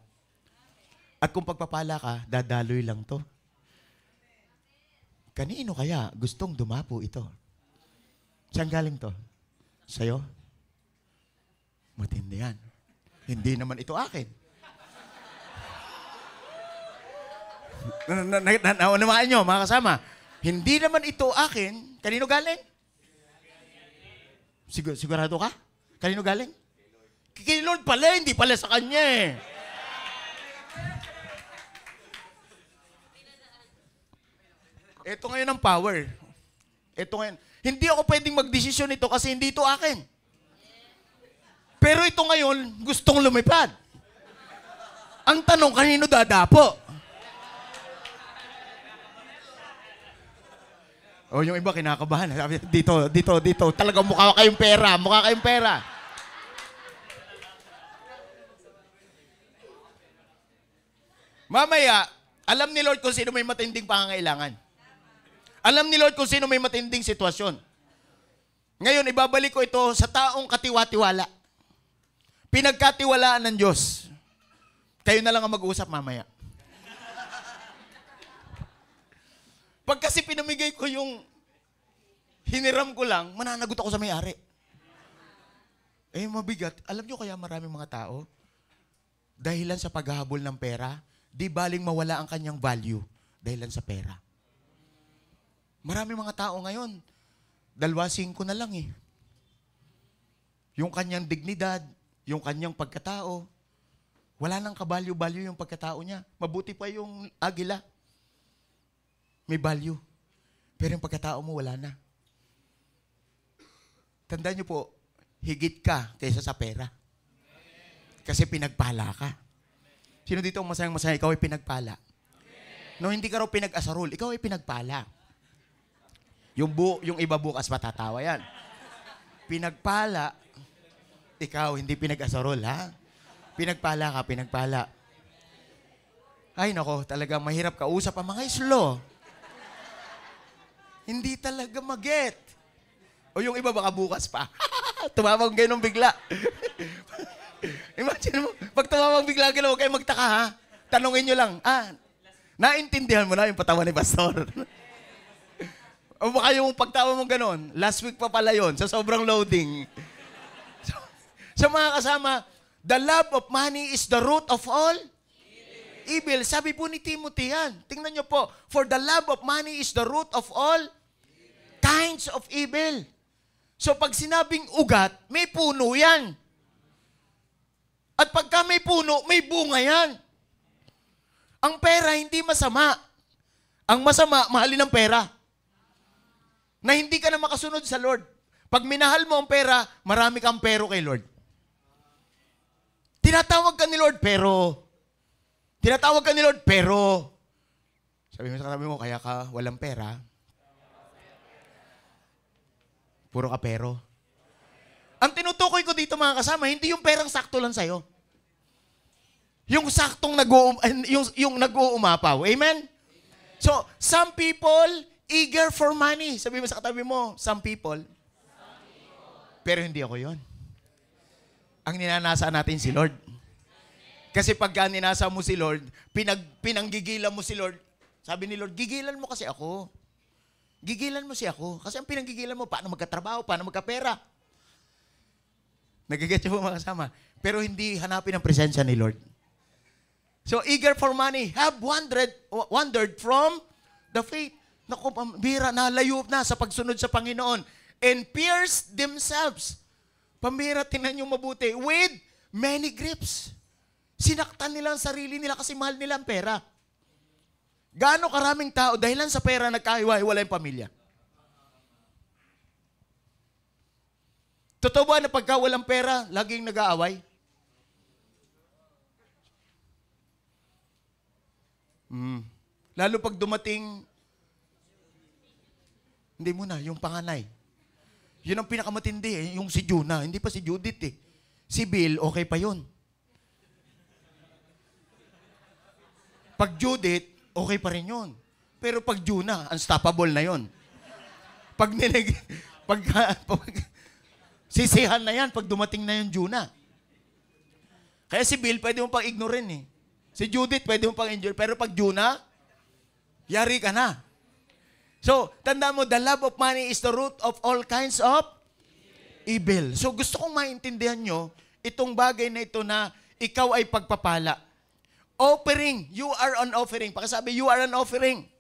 At kung pagpapala ka, dadaloy lang to. Kanino kaya gustong dumapo ito? Saan galing to? Sa'yo? Matindi yan. Hindi naman ito akin. Naunamaan nyo, mga kasama. Hindi naman ito akin. Kanino galing? Sigurado ka? Kanino galing? Kay Lord pala, hindi pala sa kanya eh. Ito ngayon ang power. Ito ngayon. Hindi ako pwedeng magdesisyon nito kasi hindi ito akin. Pero ito ngayon, gustong lumipad. Ang tanong, kanino dadapo? O yung iba kinakabahan. Sabi, dito. Talagang mukha kayong pera. Mamaya, alam ni Lord kung sino may matinding pangangailangan. Alam ni Lord kung sino may matinding sitwasyon. Ngayon, ibabalik ko ito sa taong katiwa-tiwala. Pinagkatiwalaan ng Diyos. Kayo na lang ang mag-uusap mamaya. Pag kasi pinamigay ko yung hiniram ko lang, mananagot ako sa may-ari. Mabigat. Alam nyo kaya maraming mga tao, dahilan sa paghahabol ng pera, di baling mawala ang kanyang value dahilan sa pera. Maraming mga tao ngayon, 2.5 na lang eh. Yung kanyang dignidad, yung kanyang pagkatao, wala nang kabalyo-balyo yung pagkatao niya. Mabuti pa yung agila. May value. Pero yung pagkatao mo, wala na. Tandaan niyo po, higit ka kaysa sa pera. Kasi pinagpala ka. Sino dito ang masayang-masaya? Ikaw ay pinagpala. No, hindi ka raw pinag-asarol. Ikaw ay pinagpala. Yung iba bukas matatawa yan. Pinagpala, ikaw hindi pinag-asarol, ha? Pinagpala ka, pinagpala. Ay, nako, talaga mahirap kausap ang mga islo. Hindi talaga maget. O yung iba baka bukas pa. Tumawag ganun bigla. Imagine mo, pag tumawag bigla ganun, huwag kayo magtaka, ha? Tanungin nyo lang, naintindihan mo na yung patawa ni Pastor. O baka yung pagtawa mo ganun, last week pa pala yun, sa sobrang loading. So mga kasama, the love of money is the root of all evil. Sabi po ni Timothy yan. Tingnan nyo po, for the love of money is the root of all kinds of evil. So pag sinabing ugat, may puno yan. At pagka may puno, may bunga yan. Ang pera hindi masama. Ang masama, mahalin ng pera. Na hindi ka na makasunod sa Lord. Pag minahal mo ang pera, marami kang pero kay Lord. Tinatawag ka ni Lord, pero. Tinatawag ka ni Lord, pero. Sabi mo, kaya ka walang pera. Puro ka pero. Ang tinutukoy ko dito mga kasama, hindi yung perang sakto lang sa'yo. Yung saktong yung nag-uumapaw. Amen? So, some people eager for money. Sabi mo sa katabi mo, some people. Pero hindi ako yon. Ang ninanasa natin si Lord. Kasi pagka ninasa mo si Lord, pinanggigilan mo si Lord, sabi ni Lord, gigilan mo kasi ako. Gigilan mo si ako. Kasi ang pinanggigilan mo, paano magkatrabaho, paano magkapera. Nagigets po mga kasama. Pero hindi hanapin ang presensya ni Lord. So, eager for money, have wandered from the faith. Naku, pambira, nalayo na sa pagsunod sa Panginoon. And pierced themselves. Pambira, tingnan nyo mabuti. With many grips. Sinaktan nila ang sarili nila kasi mahal nila ang pera. Gaano karaming tao, dahil lang sa pera, nagkahiwa-hiwalay ang pamilya. Totoo ba na pagka walang pera, laging nag-aaway? Lalo pag dumating, hindi muna, yung panganay. Yun ang pinakamatindi eh, yung si Juna. Hindi pa si Judith eh. Si Bill, okay pa yun. Pag Judith, okay pa rin yun. Pero pag Juna, unstoppable na yun. Pag sisihan na yan pag dumating na yung Juna. Kaya si Bill, pwede mo pang ignorin eh. Si Judith, pwede mo pang enjoy. Pero pag Juna, yari ka na. So, tanda mo, the love of money is the root of all kinds of evil. So, gusto kong maintindihan nyo, itong bagay na ito na ikaw ay pagpapala. Offering. You are an offering. Pakisabi, you are an offering.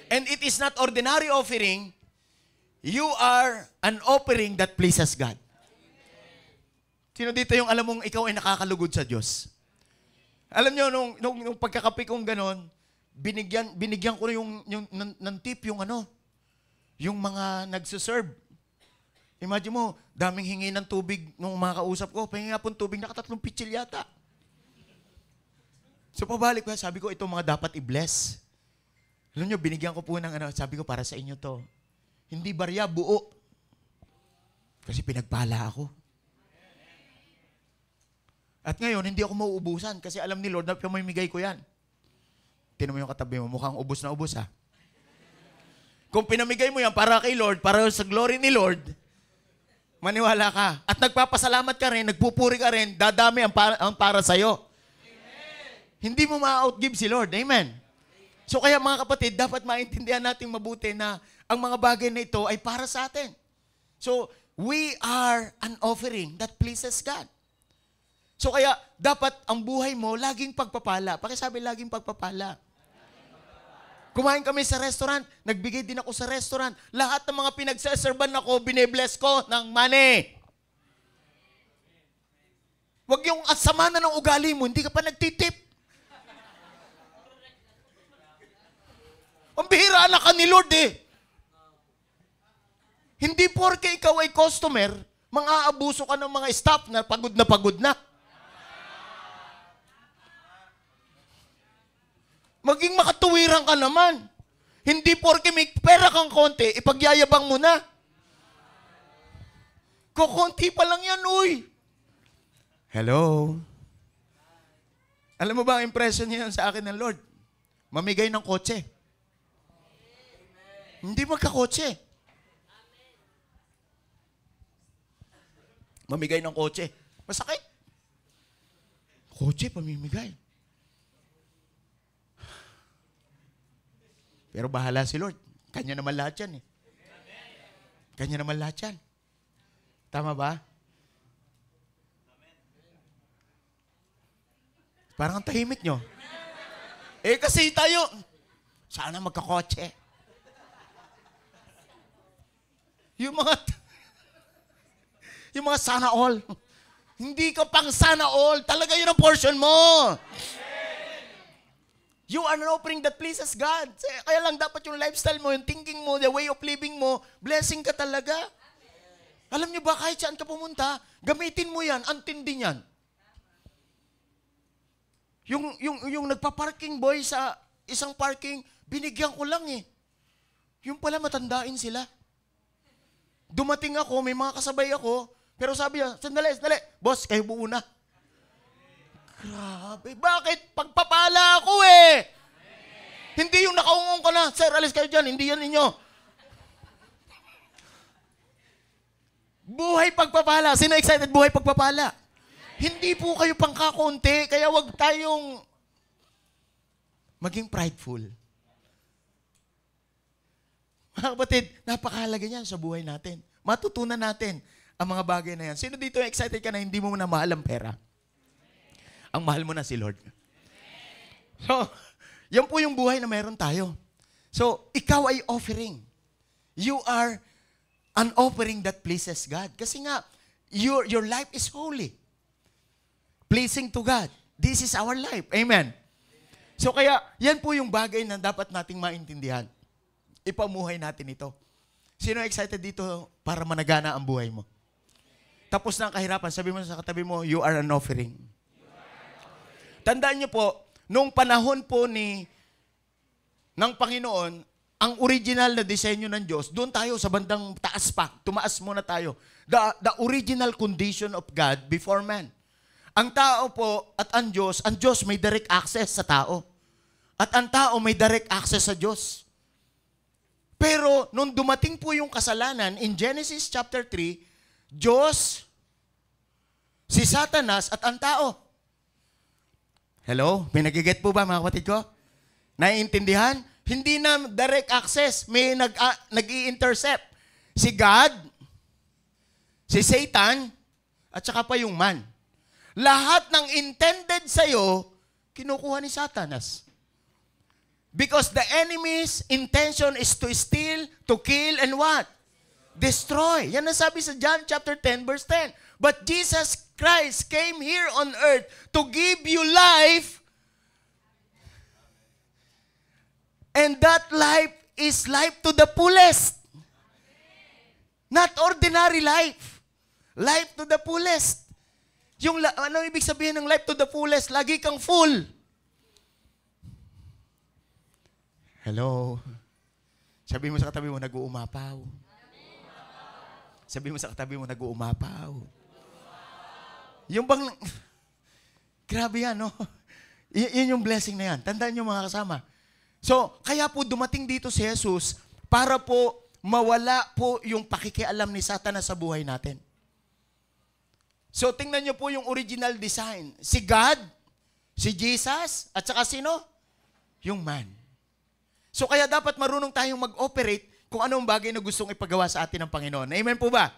And it is not ordinary offering. You are an offering that pleases God. Sino dito yung alam mong ikaw ay nakakalugod sa Diyos? Alam nyo, nung pagkakape kong ganon, binigyan ko ng tip yung mga nagsuserve. Imagine mo, daming hingi ng tubig nung mga kausap ko. Pahingi nga pong tubig, naka 3 pitsil yata. So pabalik ko, sabi ko, ito mga dapat i-bless. Alam nyo, binigyan ko po ng sabi ko, para sa inyo to. Hindi barya, buo. Kasi pinagpala ako. At ngayon, hindi ako mauubusan kasi alam ni Lord na pamimigay ko yan. Tinan mo yung katabi mo, mukhang ubos na ubos ha. Kung pinamigay mo yan para kay Lord, para sa glory ni Lord, maniwala ka. At nagpapasalamat ka rin, nagpupuri ka rin, dadami ang para sa'yo. Hindi mo ma-outgive si Lord. Amen. So kaya mga kapatid, dapat maintindihan natin mabuti na ang mga bagay na ito ay para sa atin. So, we are an offering that pleases God. So kaya, dapat ang buhay mo laging pagpapala. Pakisabi, laging pagpapala. Kumain kami sa restaurant, nagbigay din ako sa restaurant. Lahat ng mga pinagsaserban ako, bine-bless ko ng money. Huwag yung asama na ng ugali mo, hindi ka pa nagtitip. Ang bihira na ka ni Lord eh. Hindi porke ikaw ay customer, mang-aabuso ka ng mga staff na pagod na pagod na. Maging makatuwiran ka naman. Hindi porke may pera kang konti, ipagyayabang mo na. Kukunti pa lang yan, uy. Hello? Alam mo ba ang impression niya sa akin ng Lord? Mamigay ng kotse. Hindi magkakotse. Mamigay ng kotse. Masakit. Kotse, pamimigay. Pero bahala si Lord. Kanya naman lahat yan eh. Kanya naman lahat yan. Tama ba? Parang ang tahimik nyo. Eh kasi tayo, sana magkakotse. Yung mga sana all. Hindi ka pang sana all. Talaga yun ang portion mo. You are an offering that pleases God. Kaya lang dapat yung lifestyle mo, yung thinking mo, the way of living mo, blessing ka talaga. Alam niyo ba, kahit saan ka pumunta, gamitin mo yan, antindi niyan. Yung nagpa-parking boy sa isang parking, binigyan ko lang eh. Yung pala matandain sila. Dumating ako, may mga kasabay ako, pero sabi niya, sandali, boss, kayo buuna. Grabe, bakit? Pagpapala ako eh. Hindi yung nakaungong ka na, sir, alis kayo dyan, hindi yan ninyo. Buhay pagpapala. Sino excited buhay pagpapala? Hindi po kayo pangkakunti, kaya wag tayong maging prideful. Mga kapatid, napakahalaga niyan sa buhay natin. Matutunan natin ang mga bagay na yan. Sino dito excited ka na hindi mo na mahal ang pera? Ang mahal mo na si Lord. So, yan po yung buhay na meron tayo. So, ikaw ay offering. You are an offering that pleases God. Kasi nga, your life is holy. Pleasing to God. This is our life. Amen. So, kaya, yan po yung bagay na dapat nating maintindihan. Ipamuhay natin ito. Sino excited dito para managana ang buhay mo? Tapos na ang kahirapan, sabi mo sa katabi mo, you are an offering. Tandaan niyo po, nung panahon po ng Panginoon, ang original na disenyo ng Diyos, doon tayo sa bandang taas pa, tumaas muna tayo. The original condition of God before man. Ang tao po at ang Diyos may direct access sa tao. At ang tao may direct access sa Diyos. Pero, nung dumating po yung kasalanan, in Genesis chapter 3, Diyos, si Satanas at ang tao. Hello? May nagiget po ba mga kapatid ko? Naiintindihan? Hindi na direct access. May nag-i-intercept. Si God, si Satan, at saka pa yung man. Lahat ng intended sa'yo, kinukuha ni Satanas. Because the enemy's intention is to steal, to kill, and what? Destroy. Yan ang sabi sa John chapter 10, verse 10. But Jesus Christ came here on earth to give you life, and that life is life to the fullest. Not ordinary life. Life to the fullest. Ano ibig sabihin ng life to the fullest? Lagi kang full. Hello? Sabi mo sa katabi mo, nag-uumapaw. Sabi mo sa katabi mo, nag-uumapaw. Yung bang, grabe yan, no? Yun yung blessing na yan. Tandaan nyo mga kasama. So, kaya po dumating dito si Jesus para po mawala po yung pakikialam ni Satanas sa buhay natin. So, tingnan nyo po yung original design. Si God, si Jesus, at saka sino? Yung man. So, kaya dapat marunong tayong mag-operate kung anong bagay na gustong ipagawa sa atin ng Panginoon. Amen po ba?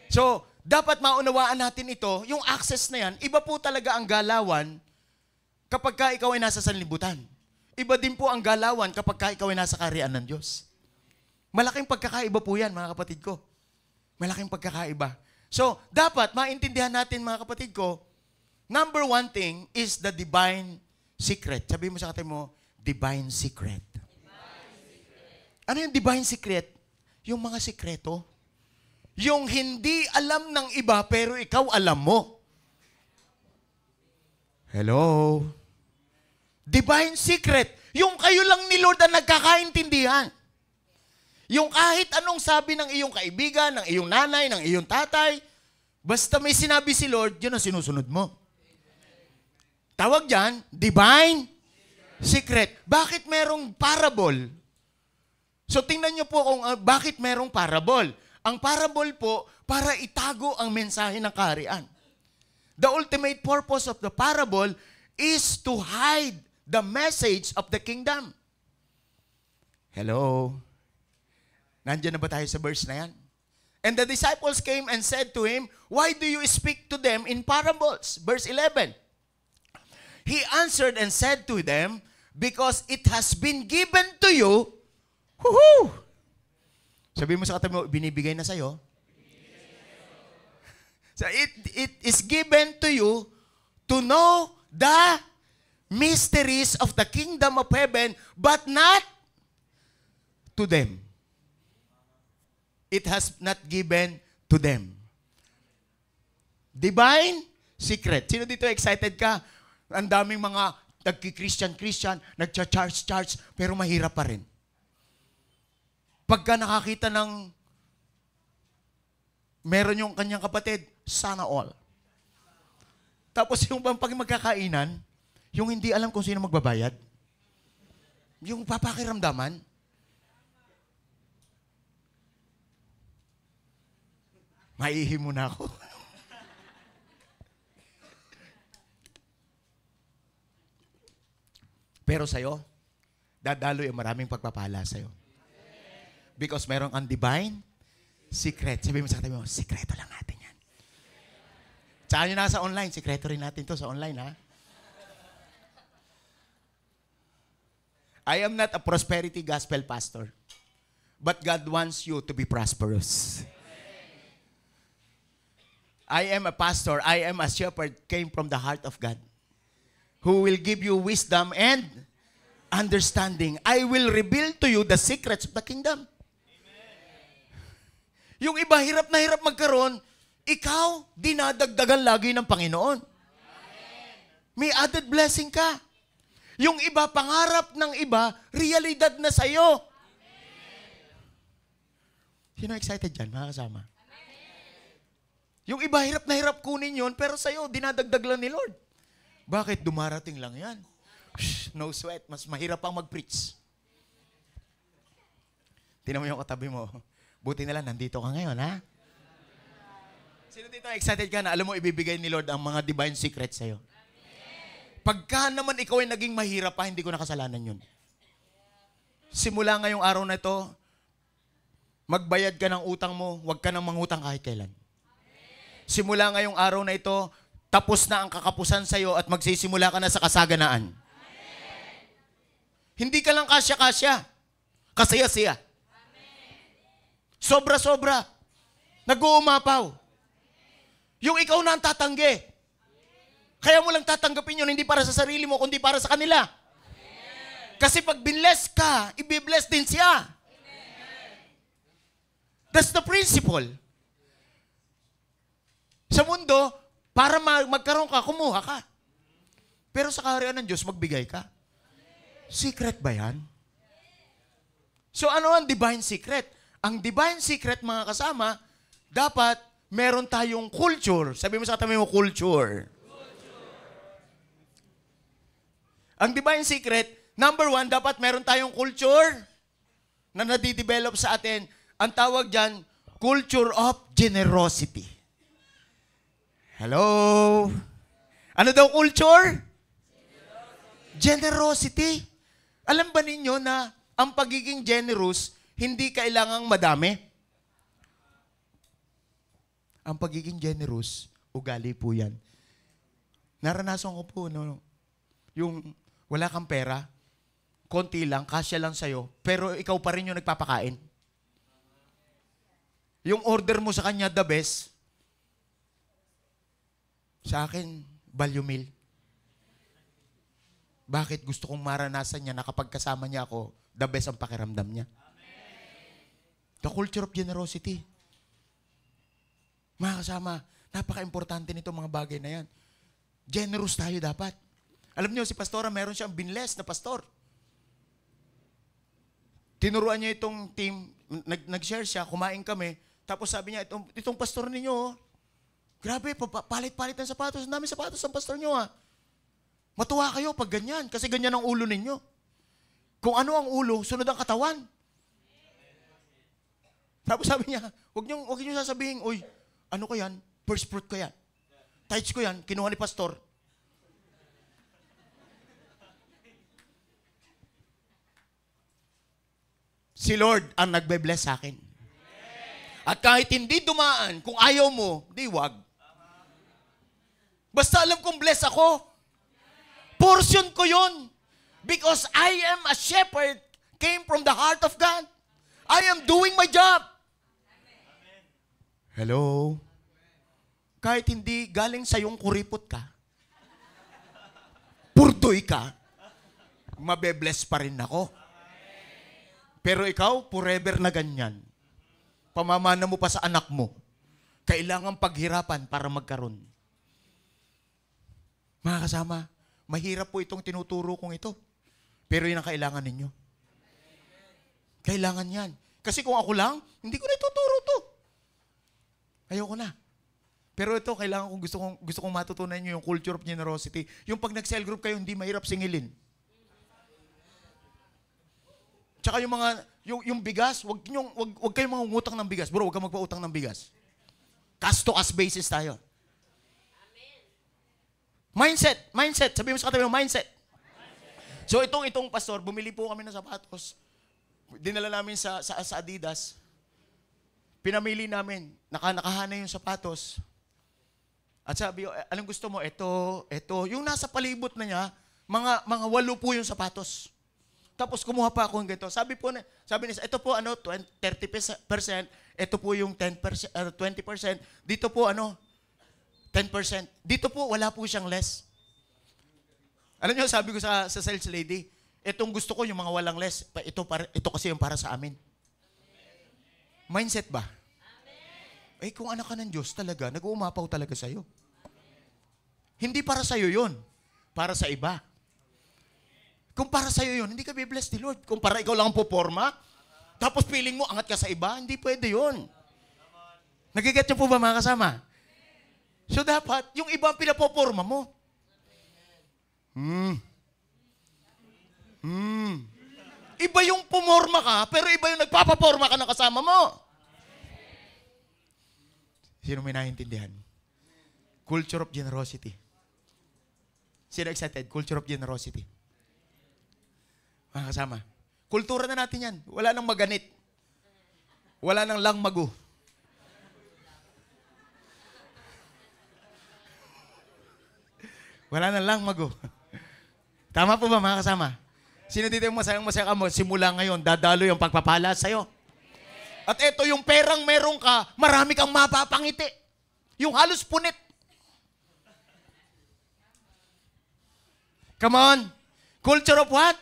So, dapat maunawaan natin ito, yung access na yan, iba po talaga ang galawan kapag ka ikaw ay nasa sanlibutan. Iba din po ang galawan kapag ka ikaw ay nasa kaharian ng Diyos. Malaking pagkakaiba po yan, mga kapatid ko. Malaking pagkakaiba. So, dapat maintindihan natin, mga kapatid ko, number one thing is the divine secret. Sabi mo sa katabi mo, divine secret. Ano yung divine secret? Yung mga sikreto. Yung hindi alam ng iba, pero ikaw alam mo. Hello? Divine secret. Yung kayo lang ni Lord ang nagkakaintindihan. Yung kahit anong sabi ng iyong kaibigan, ng iyong nanay, ng iyong tatay, basta may sinabi si Lord, yun ang sinusunod mo. Tawag dyan, divine secret. Bakit merong parable? So tingnan nyo po kung bakit merong parable. Ang parable po, para itago ang mensahe ng kaharian. The ultimate purpose of the parable is to hide the message of the kingdom. Hello? Nandiyan na ba tayo sa verse na yan? And the disciples came and said to him, why do you speak to them in parables? Verse 11. He answered and said to them, because it has been given to you. Woohoo! Sabi mo sa katabi mo, binibigay na sa'yo. So it is given to you to know the mysteries of the kingdom of heaven, but not to them. It has not given to them. Divine secret. Sino dito excited ka? Ang daming mga nagki-Christian, nagcha-charge, pero mahirap pa rin. Pagka nakakita ng meron yung kanyang kapatid, sana all. Tapos yung pag magkakainan, yung hindi alam kung sino magbabayad, yung papakiramdaman, maihi muna ako. Pero sa'yo, dadalo yung maraming pagpapala sa'yo. Because meron kang divine secret. Sabi mo sa katabi mo, sikreto lang natin yan. Saan nyo nasa online? Sikreto rin natin to sa online, ha? I am not a prosperity gospel pastor. But God wants you to be prosperous. I am a pastor. I am a shepherd, came from the heart of God, who will give you wisdom and understanding. I will reveal to you the secrets of the kingdom. Yung iba, hirap na hirap magkaroon, ikaw, dinadagdagan lagi ng Panginoon. May added blessing ka. Yung iba, pangarap ng iba, realidad na sa'yo. Sino excited dyan, mga kasama? Yung iba, hirap na hirap kunin yun, pero sa'yo, dinadagdag lang ni Lord. Bakit? Dumarating lang yan. Shh, no sweat. Mas mahirap pang mag-preach. Tingnan mo yung katabi mo. Buti na lang, nandito ka ngayon, ha? Sino dito excited ka na alam mo ibibigay ni Lord ang mga divine secrets sa'yo? Pagka naman ikaw ay naging mahirap pa, hindi ko nakasalanan yun. Simula ngayong araw na ito, magbayad ka ng utang mo, huwag ka nang mangutang kahit kailan. Simula ngayong araw na ito, tapos na ang kakapusan sa'yo at magsisimula ka na sa kasaganaan. Hindi ka lang kasya-kasya, kasaya-siya. Sobra-sobra. Nag-uumapaw. Yung ikaw na ang tatanggi. Kaya mo lang tatanggapin yun, hindi para sa sarili mo, kundi para sa kanila. Kasi pag binless ka, ibibless din siya. That's the principle. Sa mundo, para magkaroon ka, kumuha ka. Pero sa kaharian ng Diyos, magbigay ka. Secret ba yan? So ano ang divine secret? Ang divine secret, mga kasama, dapat meron tayong culture. Sabi mo sa katabi mo, culture. Ang divine secret, number 1, dapat meron tayong culture na nadidevelop sa atin. Ang tawag dyan, culture of generosity. Hello? Ano daw culture? Generosity. Alam ba ninyo na ang pagiging generous, hindi kailangang madami? Ang pagiging generous, ugali po yan. Naranasan ko po, no, yung wala kang pera, konti lang, kasya lang sa'yo, pero ikaw pa rin yung nagpapakain. Yung order mo sa kanya, the best. Sa akin, value meal. Bakit? Gusto kong maranasan niya na kapag kasama niya ako, the best ang pakiramdam niya. The culture of generosity. Mga kasama, napaka-importante nito mga bagay na yan. Generous tayo dapat. Alam niyo, si Pastora, meron siyang binless na pastor. Tinuruan niya itong team, nag-share siya, kumain kami, tapos sabi niya, itong pastor ninyo, grabe, palit-palit ng sapatos, ang dami sapatos ng pastor niyo, ha. Matuwa kayo pag ganyan, kasi ganyan ang ulo ninyo. Kung ano ang ulo, sunod ang katawan. Tapos sabi niya, huwag niyo sasabihin, uy, ano ko yan? First fruit ko yan. Tithes ko yan, kinuha ni pastor. Si Lord ang nagbe-bless sa akin. At kahit hindi dumaan, kung ayaw mo, di wag. Basta alam kong bless ako. Portion ko yun. Because I am a shepherd, came from the heart of God. I am doing my job. Hello? Kahit hindi galing sa iyong kuripot ka, purdoy ka, mabe-bless pa rin ako. Pero ikaw, forever na ganyan. Pamamana mo pa sa anak mo. Kailangan paghirapan para magkaroon. Mga kasama, mahirap po itong tinuturo kong ito. Pero yun ang kailangan ninyo. Kailangan yan. Kasi kung ako lang, hindi ko na ituturo to. Ayoko na. Pero ito, kailangan kong gusto kong matutunan nyo yung culture of generosity. Yung pag nag-cell group kayo, hindi mahirap singilin. Tsaka yung bigas, wag kayong mangungutang ng bigas. Bro, wag kang magpautang ng bigas. Cash to cash basis tayo. Mindset. Sabi mo sa katabi mo, mindset. So itong pastor, bumili po kami ng sapatos. Dinala namin sa Adidas. Pinamili namin. Nakahana yung sapatos. At sabi, anong gusto mo? Ito. Yung nasa palibot na niya, mga 8 po yung sapatos. Tapos kumuha pa ako ng ganito. Sabi niya, ito po 30%, ito po yung 10%, 20%, dito po 10%. Dito po wala po siyang less. Alam niyo, sabi ko sa sales lady, itong gusto ko yung mga walang less. Ito kasi yung para sa amin. Mindset ba? Eh kung anak ka ng Diyos talaga, nag-uumapaw talaga sa'yo. Hindi para sa'yo yun. Para sa iba. Kung para sa'yo yun, hindi ka be-bless ni Lord. Kung para ikaw lang ang poporma, tapos feeling mo angat ka sa iba, hindi pwede yun. Nagiget niyo po ba mga kasama? So dapat, yung iba ang pinapoporma mo. Iba yung pumorma ka, pero iba yung nagpapaporma ka ng kasama mo. Sino may naiintindihan? Culture of generosity. Sino excited? Culture of generosity. Mga kasama. Kultura na natin yan. Wala nang maganit. Wala nang langmago. Wala nang langmago. Tama po ba mga kasama? Sino dito yung masayang-masaya ka mo? Simula ngayon, dadalo yung pagpapala sa'yo. At ito yung perang meron ka, marami kang mapapangiti. Yung halos punit. Come on. Culture of what?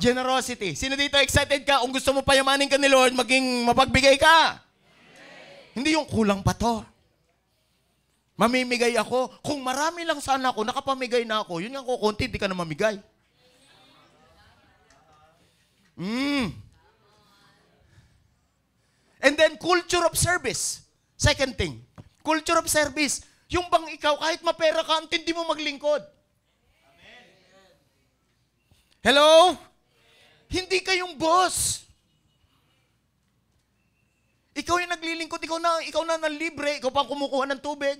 Generosity. Sino dito excited ka? Kung gusto mo payamanin ka ni Lord, maging mapagbigay ka. Hindi yung kulang pa to. Mamimigay ako. Kung marami lang sana ako, nakapamigay na ako, yun yung kukunti, di ka na mamigay. And then, culture of service. Second thing, culture of service. Yung bang ikaw, kahit mapera ka, hindi mo maglingkod. Hello? Hindi kayong boss. Ikaw yung naglilingkod, ikaw na ng libre, ikaw pa ang kumukuha ng tubig.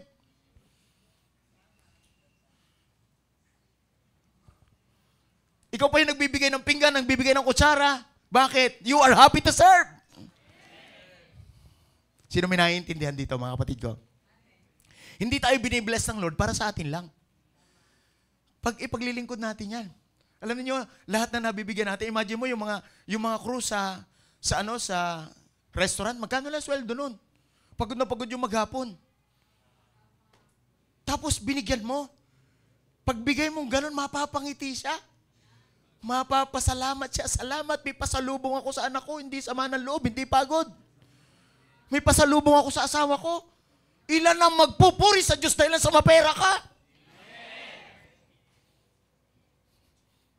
Ikaw pa yung nagbibigay ng pinggan, nagbibigay ng kutsara. Bakit? You are happy to serve. Sino may naiintindihan dito, mga kapatid ko? Hindi tayo binibless ng Lord para sa atin lang. Pag ipaglilingkod natin yan. Alam niyo, lahat na nabibigyan natin, imagine mo yung mga crew sa restaurant, magkano lang sweldo nun? Pagod na pagod yung maghapon. Tapos binigyan mo. Pagbigay mo ganun, mapapangiti siya. Mapapasalamat siya. Salamat, may pasalubong ako sa anak ko, hindi sama ng loob, hindi pagod. May pasalubong ako sa asawa ko. Ilan ang magpupuri sa Diyos dahil sa mapera ka?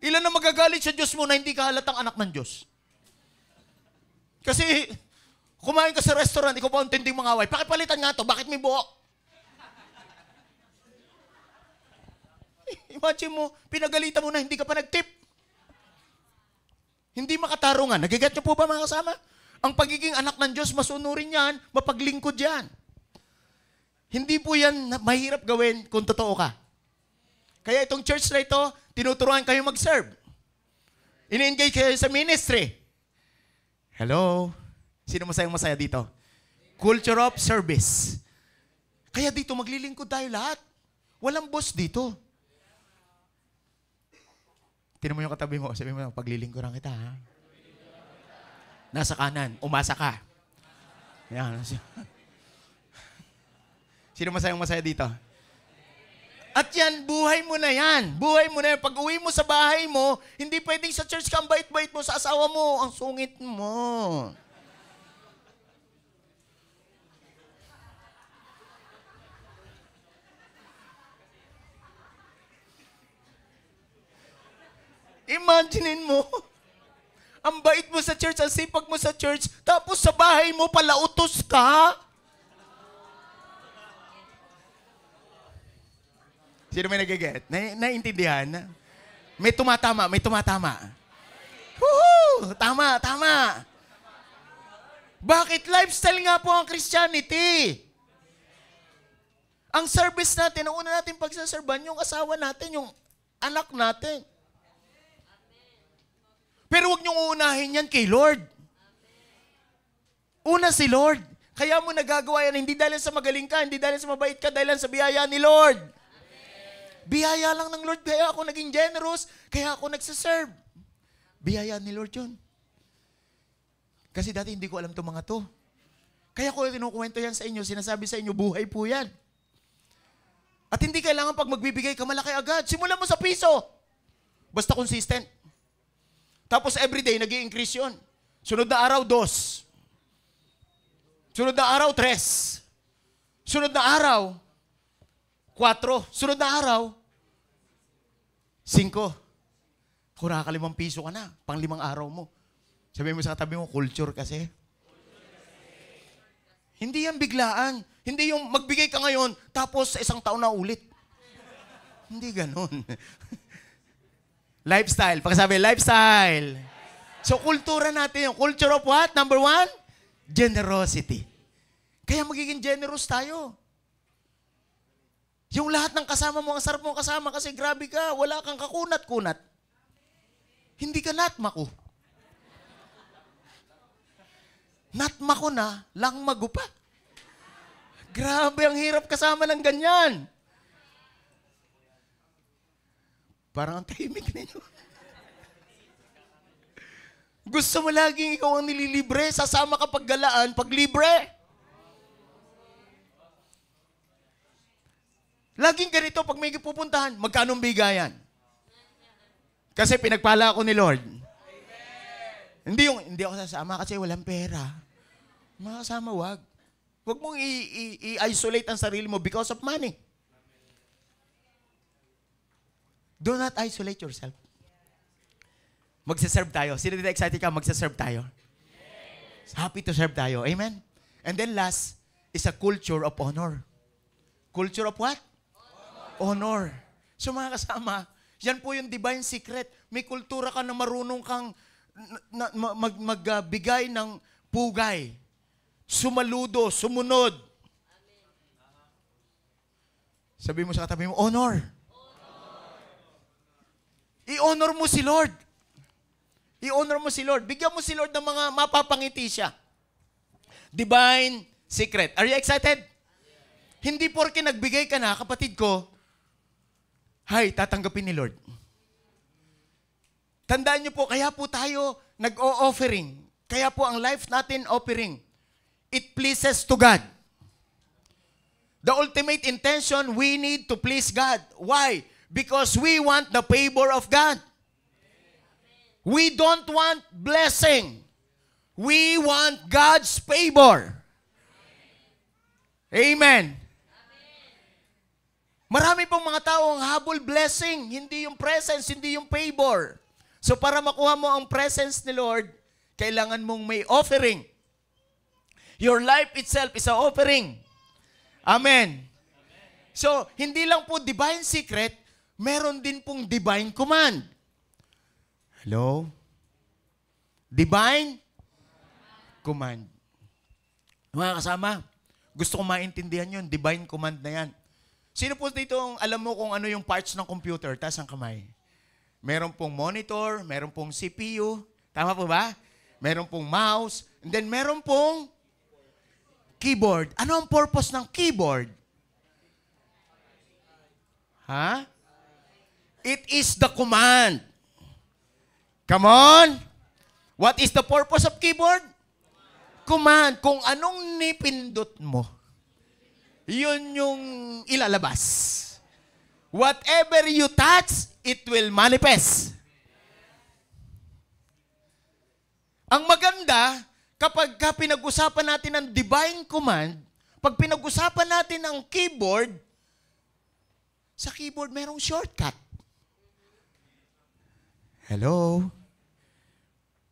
Ilan ang magagalit sa Diyos mo na hindi ka halatang anak ng Diyos? Kasi, kumain ka sa restaurant, ikaw pa ang tinding mga away. Pakipalitan nga to, bakit may buhok? Imagine mo, pinagalitan mo na hindi ka pa nag-tip. Hindi makatarungan. Nagigat niyo po ba mga kasama? Ang pagiging anak ng Diyos, masunurin yan, mapaglingkod yan. Hindi po yan mahirap gawin kung totoo ka. Kaya itong church na ito, tinuturuan kayo mag-serve. Ini-engage kayo sa ministry. Hello? Sino masayang-masaya dito? Culture of service. Kaya dito, maglilingkod tayo lahat. Walang boss dito. Tinan mo yung katabi mo. Sabi mo, paglilingkuran kita, ha? Nasa kanan, umasa ka. Yan. Sino masayang-masaya dito? At yan, buhay mo na yan. Buhay mo na yan. Pag uwi mo sa bahay mo, hindi pwedeng sa church ka ang bait-bait mo sa asawa mo. Ang sungit mo. Imaginein mo, ang bait mo sa church, ang sipag mo sa church, tapos sa bahay mo pala utos ka. Sino may nagiget? Naiintindihan? May tumatama, may tumatama. Woohoo! Tama, tama. Bakit? Lifestyle nga po ang Christianity. Ang service natin, ang una natin pagsaserban, yung asawa natin, yung anak natin. Pero huwag niyong uunahin yan kay Lord. Una si Lord. Kaya mo nagagawa yan, hindi dahil sa magaling ka, hindi dahil sa mabait ka, dahil sa biyaya ni Lord. Biyaya lang ng Lord, kaya ako naging generous, kaya ako nagsaserve. Biyaya ni Lord yun. Kasi dati hindi ko alam itong mga to. Kaya ko tinukwento yan sa inyo, sinasabi sa inyo, buhay po yan. At hindi kailangan pag magbibigay ka malaki agad. Simulan mo sa piso. Basta consistent. Tapos everyday, nag-i-increase yun. Sunod na araw, 2. Sunod na araw, 3. Sunod na araw, 4. Sunod na araw, 5. Kung nakaka-5 piso ka na, pang 5 araw mo. Sabihin mo sa katabi mo, culture kasi. Hindi yan biglaan. Hindi yung magbigay ka ngayon, tapos sa isang taon na ulit. Hindi ganun. Lifestyle. Pagkasabi, lifestyle. So, kultura natin yung culture of what? Number 1? Generosity. Kaya magiging generous tayo. Yung lahat ng kasama mo, ang sarap mo kasama kasi grabe ka, wala kang kakunat-kunat. Hindi ka natmako. Natmako na, lang magupa. Grabe, ang hirap kasama ng ganyan. Parang ang tahimik ninyo. Gusto mo laging ikaw ang nililibre, sasama ka pag galaan, pag libre. Laging ganito, pag may pupuntahan, magkano bigayan? Kasi pinagpala ako ni Lord. Hindi ako sasama kasi walang pera. Makasama, wag. Huwag mong i-isolate ang sarili mo because of money. Do not isolate yourself. Magsaserve tayo. Sino dito excited ka? Magsaserve tayo. Happy to serve tayo. Amen? And then last is a culture of honor. Culture of what? Honor. So mga kasama, yan po yung divine secret. May kultura ka na marunong kang magbigay ng pugay. Sumaludo, sumunod. Sabi mo sa katabi mo, honor. I-honor mo si Lord. I-honor mo si Lord. Bigyan mo si Lord ng mga mapapangiti siya. Divine secret. Are you excited? Hindi porke nagbigay ka na, kapatid ko, hay, tatanggapin ni Lord. Tandaan niyo po, kaya po tayo nag-o-offering. Kaya po ang life natin offering. It pleases to God. The ultimate intention, we need to please God. Why? Because we want the favor of God. We don't want blessing. We want God's favor. Amen. Marami pong mga tao ang habol blessing, hindi yung presence, hindi yung favor. So para makuha mo ang presence ni Lord, kailangan mong may offering. Your life itself is an offering. Amen. So, hindi lang po divine secret, meron din pong divine command. Hello? Divine command. Mga kasama, gusto kong maintindihan yun, divine command na yan. Sino po dito alam mo kung ano yung parts ng computer? Taas ang kamay. Meron pong monitor, meron pong CPU, tama po ba? Meron pong mouse, and then meron pong keyboard. Ano ang purpose ng keyboard? Ha? It is the command. Come on. What is the purpose of keyboard? Command. Kung anong nipindot mo, yun yung ilalabas. Whatever you touch, it will manifest. Ang maganda, kapag pinag-usapan natin ang divine command, pag pinag-usapan natin ang keyboard, sa keyboard merong shortcut. Hello?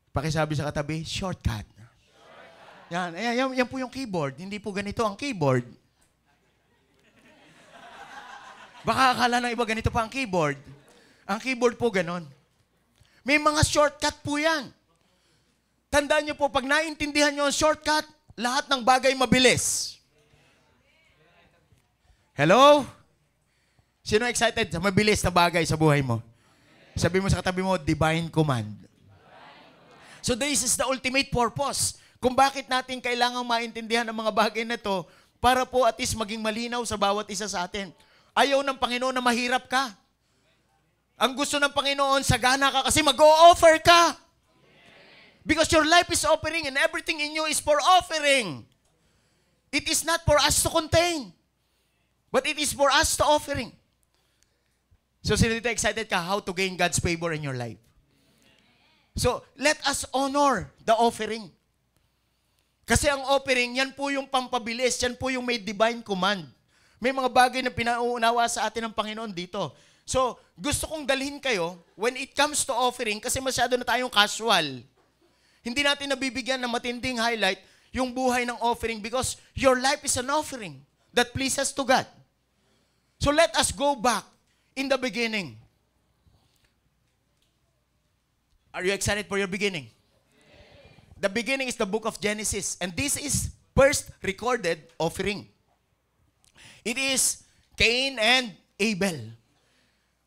Pakisabi sa katabi, shortcut. Yan po yung keyboard. Hindi po ganito ang keyboard. Baka akala ng iba ganito pa ang keyboard. Ang keyboard po ganon. May mga shortcut po yan. Tandaan niyo po, pag naintindihan niyo ang shortcut, lahat ng bagay mabilis. Hello? Sino excited sa mabilis na bagay sa buhay mo? Sabi mo sa katabi mo, divine command. So this is the ultimate purpose. Kung bakit natin kailangang maintindihan ang mga bagay na to para po at least maging malinaw sa bawat isa sa atin. Ayaw ng Panginoon na mahirap ka. Ang gusto ng Panginoon, sagana ka kasi mag-o-offer ka. Because your life is offering and everything in you is for offering. It is not for us to contain. But it is for us to offering. So, sino dito excited ka how to gain God's favor in your life? So, let us honor the offering. Kasi ang offering, yan po yung pampabilis, yan po yung may divine command. May mga bagay na pinauunawa sa atin ng Panginoon dito. So, gusto kong dalhin kayo when it comes to offering kasi masyado na tayong casual. Hindi natin nabibigyan ng matinding highlight yung buhay ng offering because your life is an offering that pleases to God. So, let us go back in the beginning. Are you excited for your beginning? The beginning is the book of Genesis and this is first recorded offering. It is Cain and Abel.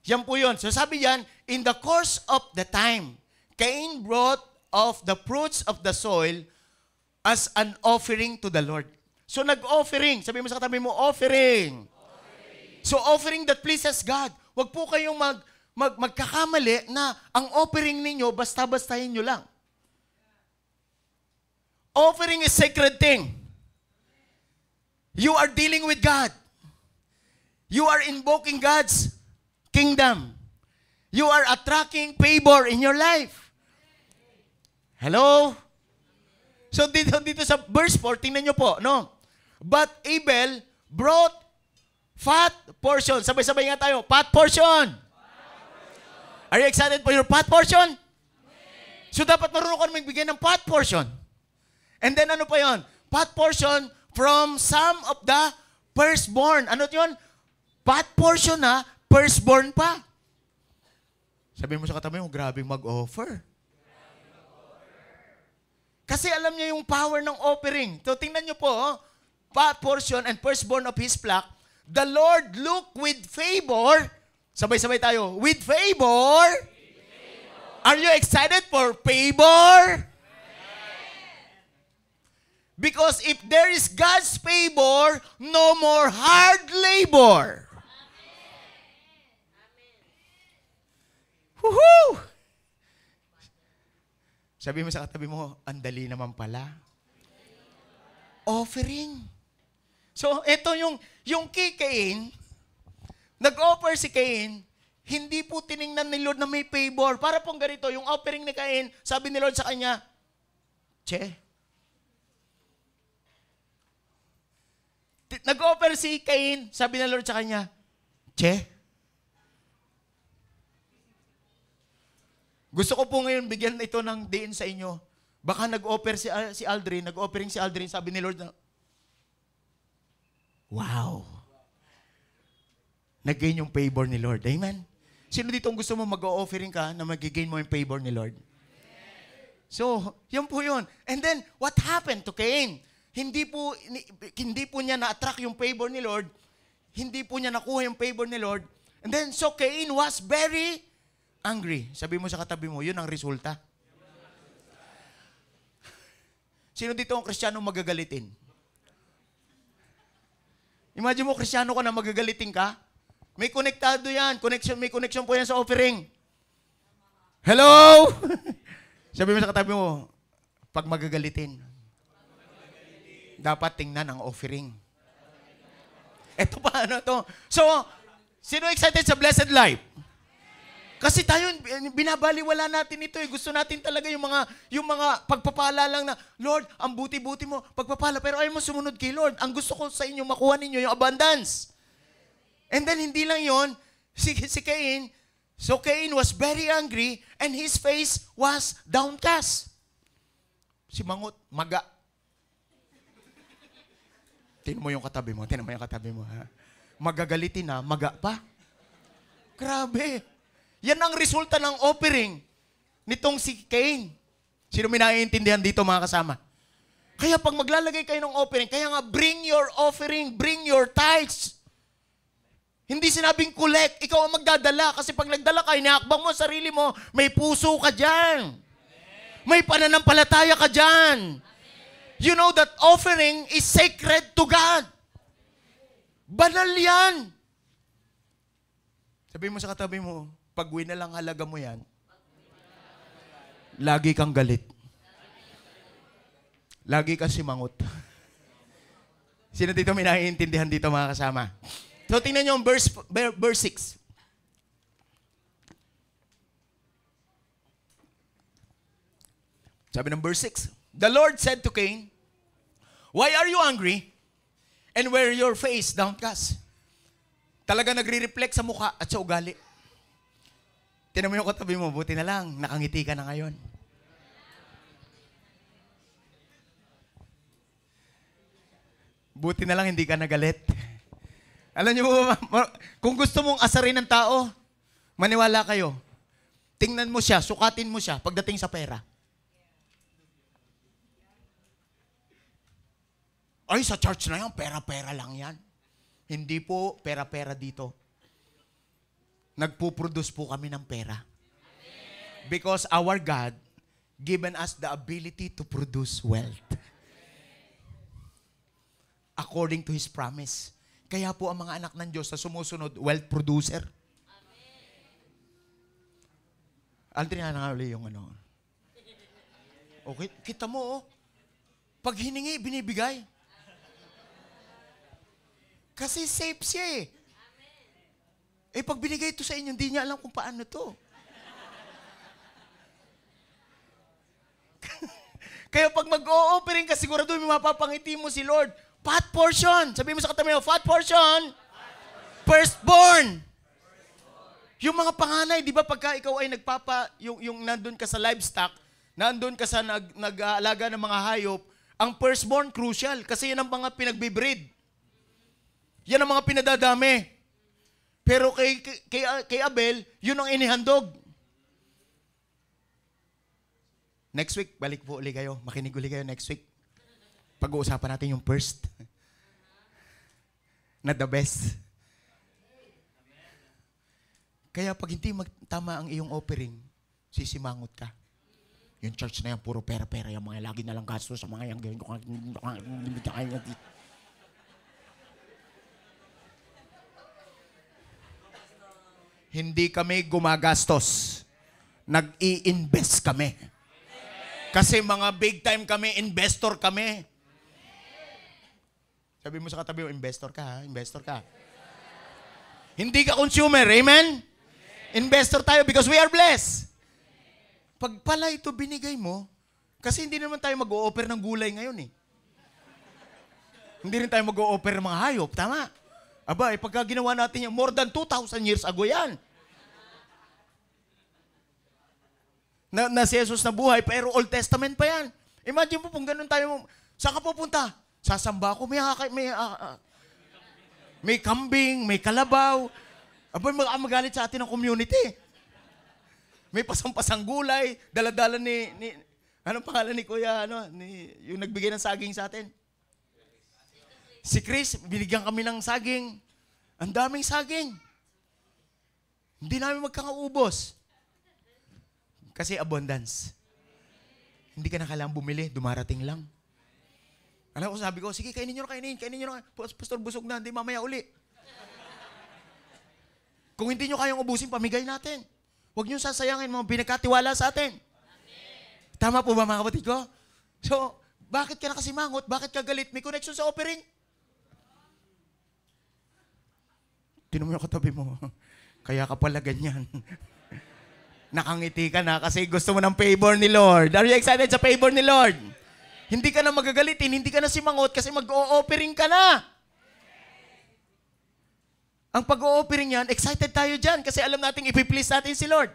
Yan po yun. So sabi yan, in the course of the time, Cain brought of the fruits of the soil as an offering to the Lord. So nag-offering. Sabi mo sa katabi mo, offering. So offering that pleases God. Huwag po kayong magkakamali na ang offering ninyo, basta-bastahin nyo lang. Offering is sacred thing. You are dealing with God. You are invoking God's kingdom. You are attracting favor in your life. Hello? So dito sa verse 4, tingnan nyo po, no? But Abel brought fat portion. Sabay-sabay nga tayo, fat portion. Are you excited for your fat portion? So dapat marunong ka magbigay ng fat portion. And then ano pa yon? Pot portion from some of the firstborn. Ano yun? Pot portion na, firstborn pa. Sabi mo sa katabi mo, grabing mag-offer. Kasi alam niya yung power ng offering. So tingnan niyo po, pot portion and firstborn of his flock, the Lord look with favor. Sabay-sabay tayo. With favor. Are you excited for favor? Because if there is God's favor, no more hard labor. Woohoo! Sabi mo sa katabi mo, ang dali naman pala. Offering. So, ito yung kay Cain, nag-offer si Cain, hindi po tiningnan ni Lord na may favor. Para pong ganito, yung offering ni Cain, sabi ni Lord sa kanya, nag-offer si Cain, sabi ni Lord sa kanya, gusto ko po ngayon bigyan ito ng diin sa inyo. Baka nag-offer si Aldrin, nag-offering si Aldrin, sabi ni Lord na, wow. Nag-gain yung favor ni Lord. Amen? Sino dito gusto mo mag-offering ka na mag-gain mo yung favor ni Lord? So, yun po yun. And then, what happened to Cain? Hindi po niya na-attract yung favor ni Lord. Hindi po niya nakuha yung favor ni Lord. And then, so Cain was very angry. Sabi mo sa katabi mo, yun ang resulta. Sino dito ang Kristiyano magagalitin? Imagine mo, Kristiyano ka na magagalitin ka? May konektado yan. May connection po yan sa offering. Hello? Sabi mo sa katabi mo, pag magagalitin, dapat tingnan ang offering. Ito pa, ano to? So, sino excited sa blessed life? Kasi tayo, binabaliwala natin ito eh. Gusto natin talaga yung mga pagpapala lang na, Lord, ang buti-buti mo, pagpapala, pero ayaw mo sumunod kay Lord. Ang gusto ko sa inyo, makuha ninyo yung abundance. And then, hindi lang yon si Cain, so Cain was very angry and his face was downcast. Si Mangot, maga. Tingnan mo yung katabi mo, ha? Magagalitin na, maga pa. Grabe. Yan ang resulta ng offering nitong si Cain. Sino may naiintindihan dito mga kasama? Kaya pag maglalagay kayo ng offering, kaya nga bring your offering, bring your tithes. Hindi sinabing collect, ikaw ang magdadala. Kasi pag nagdala ka, iniakbang mo sarili mo, may puso ka dyan. May pananampalataya ka dyan. You know that offering is sacred to God. Banal yan. Sabi mo sa katabi mo, pag winalang halaga mo yan, lagi kang galit. Lagi kang simangot. Sino dito may naiintindihan dito mga kasama? So tingnan nyo ang verse 6. Sabi ng verse 6, the Lord said to Cain, why are you angry? And where your face downcast? Talaga nagre-reflect sa mukha at sa ugali. Tinan mo yung katabi mo, buti na lang, nakangiti ka na ngayon. Buti na lang hindi ka nagalit. Alam niyo ba, kung gusto mong asarin ng tao, maniwala kayo. Tingnan mo siya, sukatin mo siya pagdating sa pera. Ay, sa church na yan, pera-pera lang yan. Hindi po, pera-pera dito. Nagpuproduce po kami ng pera. Because our God given us the ability to produce wealth. According to His promise. Kaya po ang mga anak ng Diyos na sumusunod, wealth producer. Aldrin, nangali yung ano. Okay, kita mo, pag hiningi, binibigay. Kasi safe siya eh. Eh, pag binigay ito sa inyo, hindi niya alam kung paano to. Kaya pag mag-o-offering ka, sigurado may mapapangiti mo si Lord. Pot portion. Sabi mo sa katabi mo, pot portion. Firstborn. Yung mga panganay, di ba pagka ikaw ay yung nandun ka sa livestock, nandun ka sa nag-aalaga ng mga hayop, Ang firstborn, crucial. Kasi yan ang mga pinagbe-breed. Yan ang mga pinadadami. Pero kay Abel, yun ang inihandog. Next week, balik po ulit kayo. Makinig ulit kayo next week. Pag-uusapan natin yung first. Na the best. Kaya pag hindi tama ang iyong offering, sisimangot ka. Yung church na yan, puro pera-pera. Yung mga lagi na lang gasto sa mga yang gawin ko. Hindi kami gumagastos. Nag-i-invest kami. Kasi mga big time kami, investor kami. Sabi mo sa katabi mo, investor ka ha? Investor ka. Hindi ka consumer, amen? Investor tayo because we are blessed. Pag pala ito binigay mo, kasi hindi naman tayo mag-o-offer ng gulay ngayon eh. Hindi rin tayo mag-o-offer ng mga hayop, tama? Aba, pagka ginawa natin yan, more than 2,000 years ago yan. Na si Jesus na buhay, pero Old Testament pa yan. Imagine mo kung ganun tayo, saan ka pupunta? Sasamba ako, may kambing, may kalabaw. Aba, magalit sa atin ng community. May pasang-pasang gulay, dala-dala ni anong pangalan ni Kuya, yung nagbigay ng saging sa atin? Si Chris, binigyan kami ng saging. Ang daming saging. Hindi namin magkakaubos. Kasi abundance. Hindi ka na kailangang bumili, dumarating lang. Alam ko, sabi ko, sige, kainin nyo na. Pastor, busog na, hindi mamaya uli. Kung hindi nyo kayang ubusin, pamigay natin. Huwag nyo sasayangin mga pinagkatiwala sa atin. Amen. Tama po ba mga kapatid ko? So, bakit ka nakasimangot? Bakit ka galit? May connection sa offering. Tinan mo yung katabi mo. Kaya ka pala ganyan. Nakangiti ka na kasi gusto mo ng favor ni Lord. Are you excited sa favor ni Lord? Hindi ka na magagalitin, hindi ka na simangot kasi mag-o-offering ka na. Ang pag-o-offering yan, excited tayo dyan kasi alam natin ipiplease natin si Lord.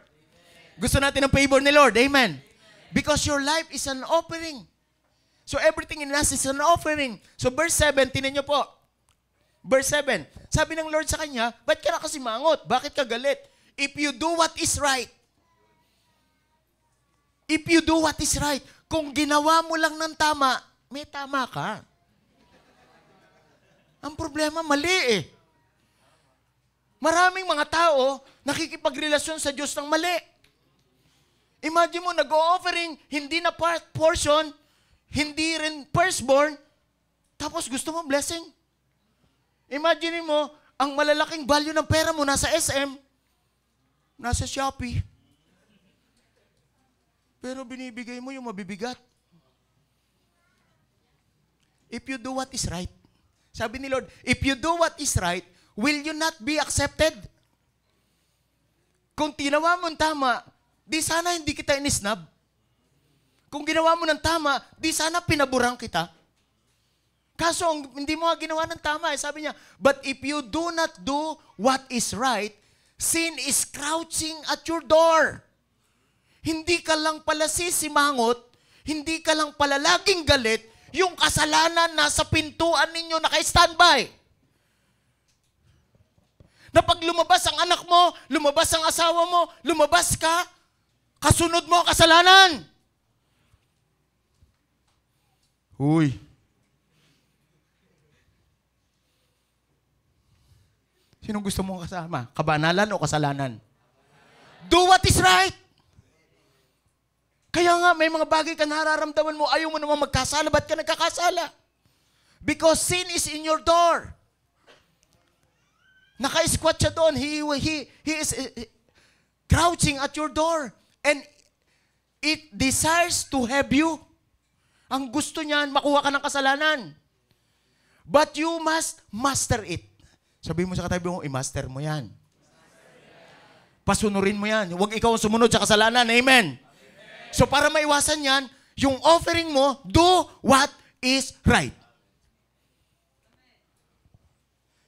Gusto natin ng favor ni Lord. Amen. Because your life is an offering. So everything in us is an offering. So verse 7, tinan nyo po. Verse 7, sabi ng Lord sa kanya, ba't ka na kasimangot? Bakit ka galit? If you do what is right. If you do what is right. Kung ginawa mo lang ng tama, may tama ka. Ang problema, mali eh. Maraming mga tao nakikipagrelasyon sa Diyos ng mali. Imagine mo, nag-o-offering, hindi na portion, hindi rin firstborn, tapos gusto mo blessing. Imagine mo, ang malalaking value ng pera mo nasa SM, nasa Shopee. Pero binibigay mo yung mabibigat. If you do what is right. Sabi ni Lord, if you do what is right, will you not be accepted? Kung tinawa mo ng tama, di sana hindi kita inisnab. Kung ginawa mo ng tama, di sana pinaburang kita. Kaso, hindi mo nga ginawa ng tama. Sabi niya, but if you do not do what is right, sin is crouching at your door. Hindi ka lang pala sisimangot, hindi ka lang pala laging galit, yung kasalanan nasa pintuan ninyo naka-standby. Na pag lumabas ang anak mo, lumabas ang asawa mo, lumabas ka, kasunod mo ang kasalanan. Huy. Sinong gusto mong kasama? Kabanalan o kasalanan? Do what is right. Kaya nga, may mga bagay ka nararamdaman mo, ayaw mo naman magkasala. Ba't ka nagkakasala? Because sin is in your door. Naka-squat siya doon. He is crouching at your door. And it desires to have you. Ang gusto niyan, makuha ka ng kasalanan. But you must master it. Sabihin mo sa katabi mo, i-master mo yan. Pasunurin mo yan. Huwag ikaw ang sumunod sa kasalanan. Amen. So para maiwasan yan, yung offering mo, do what is right.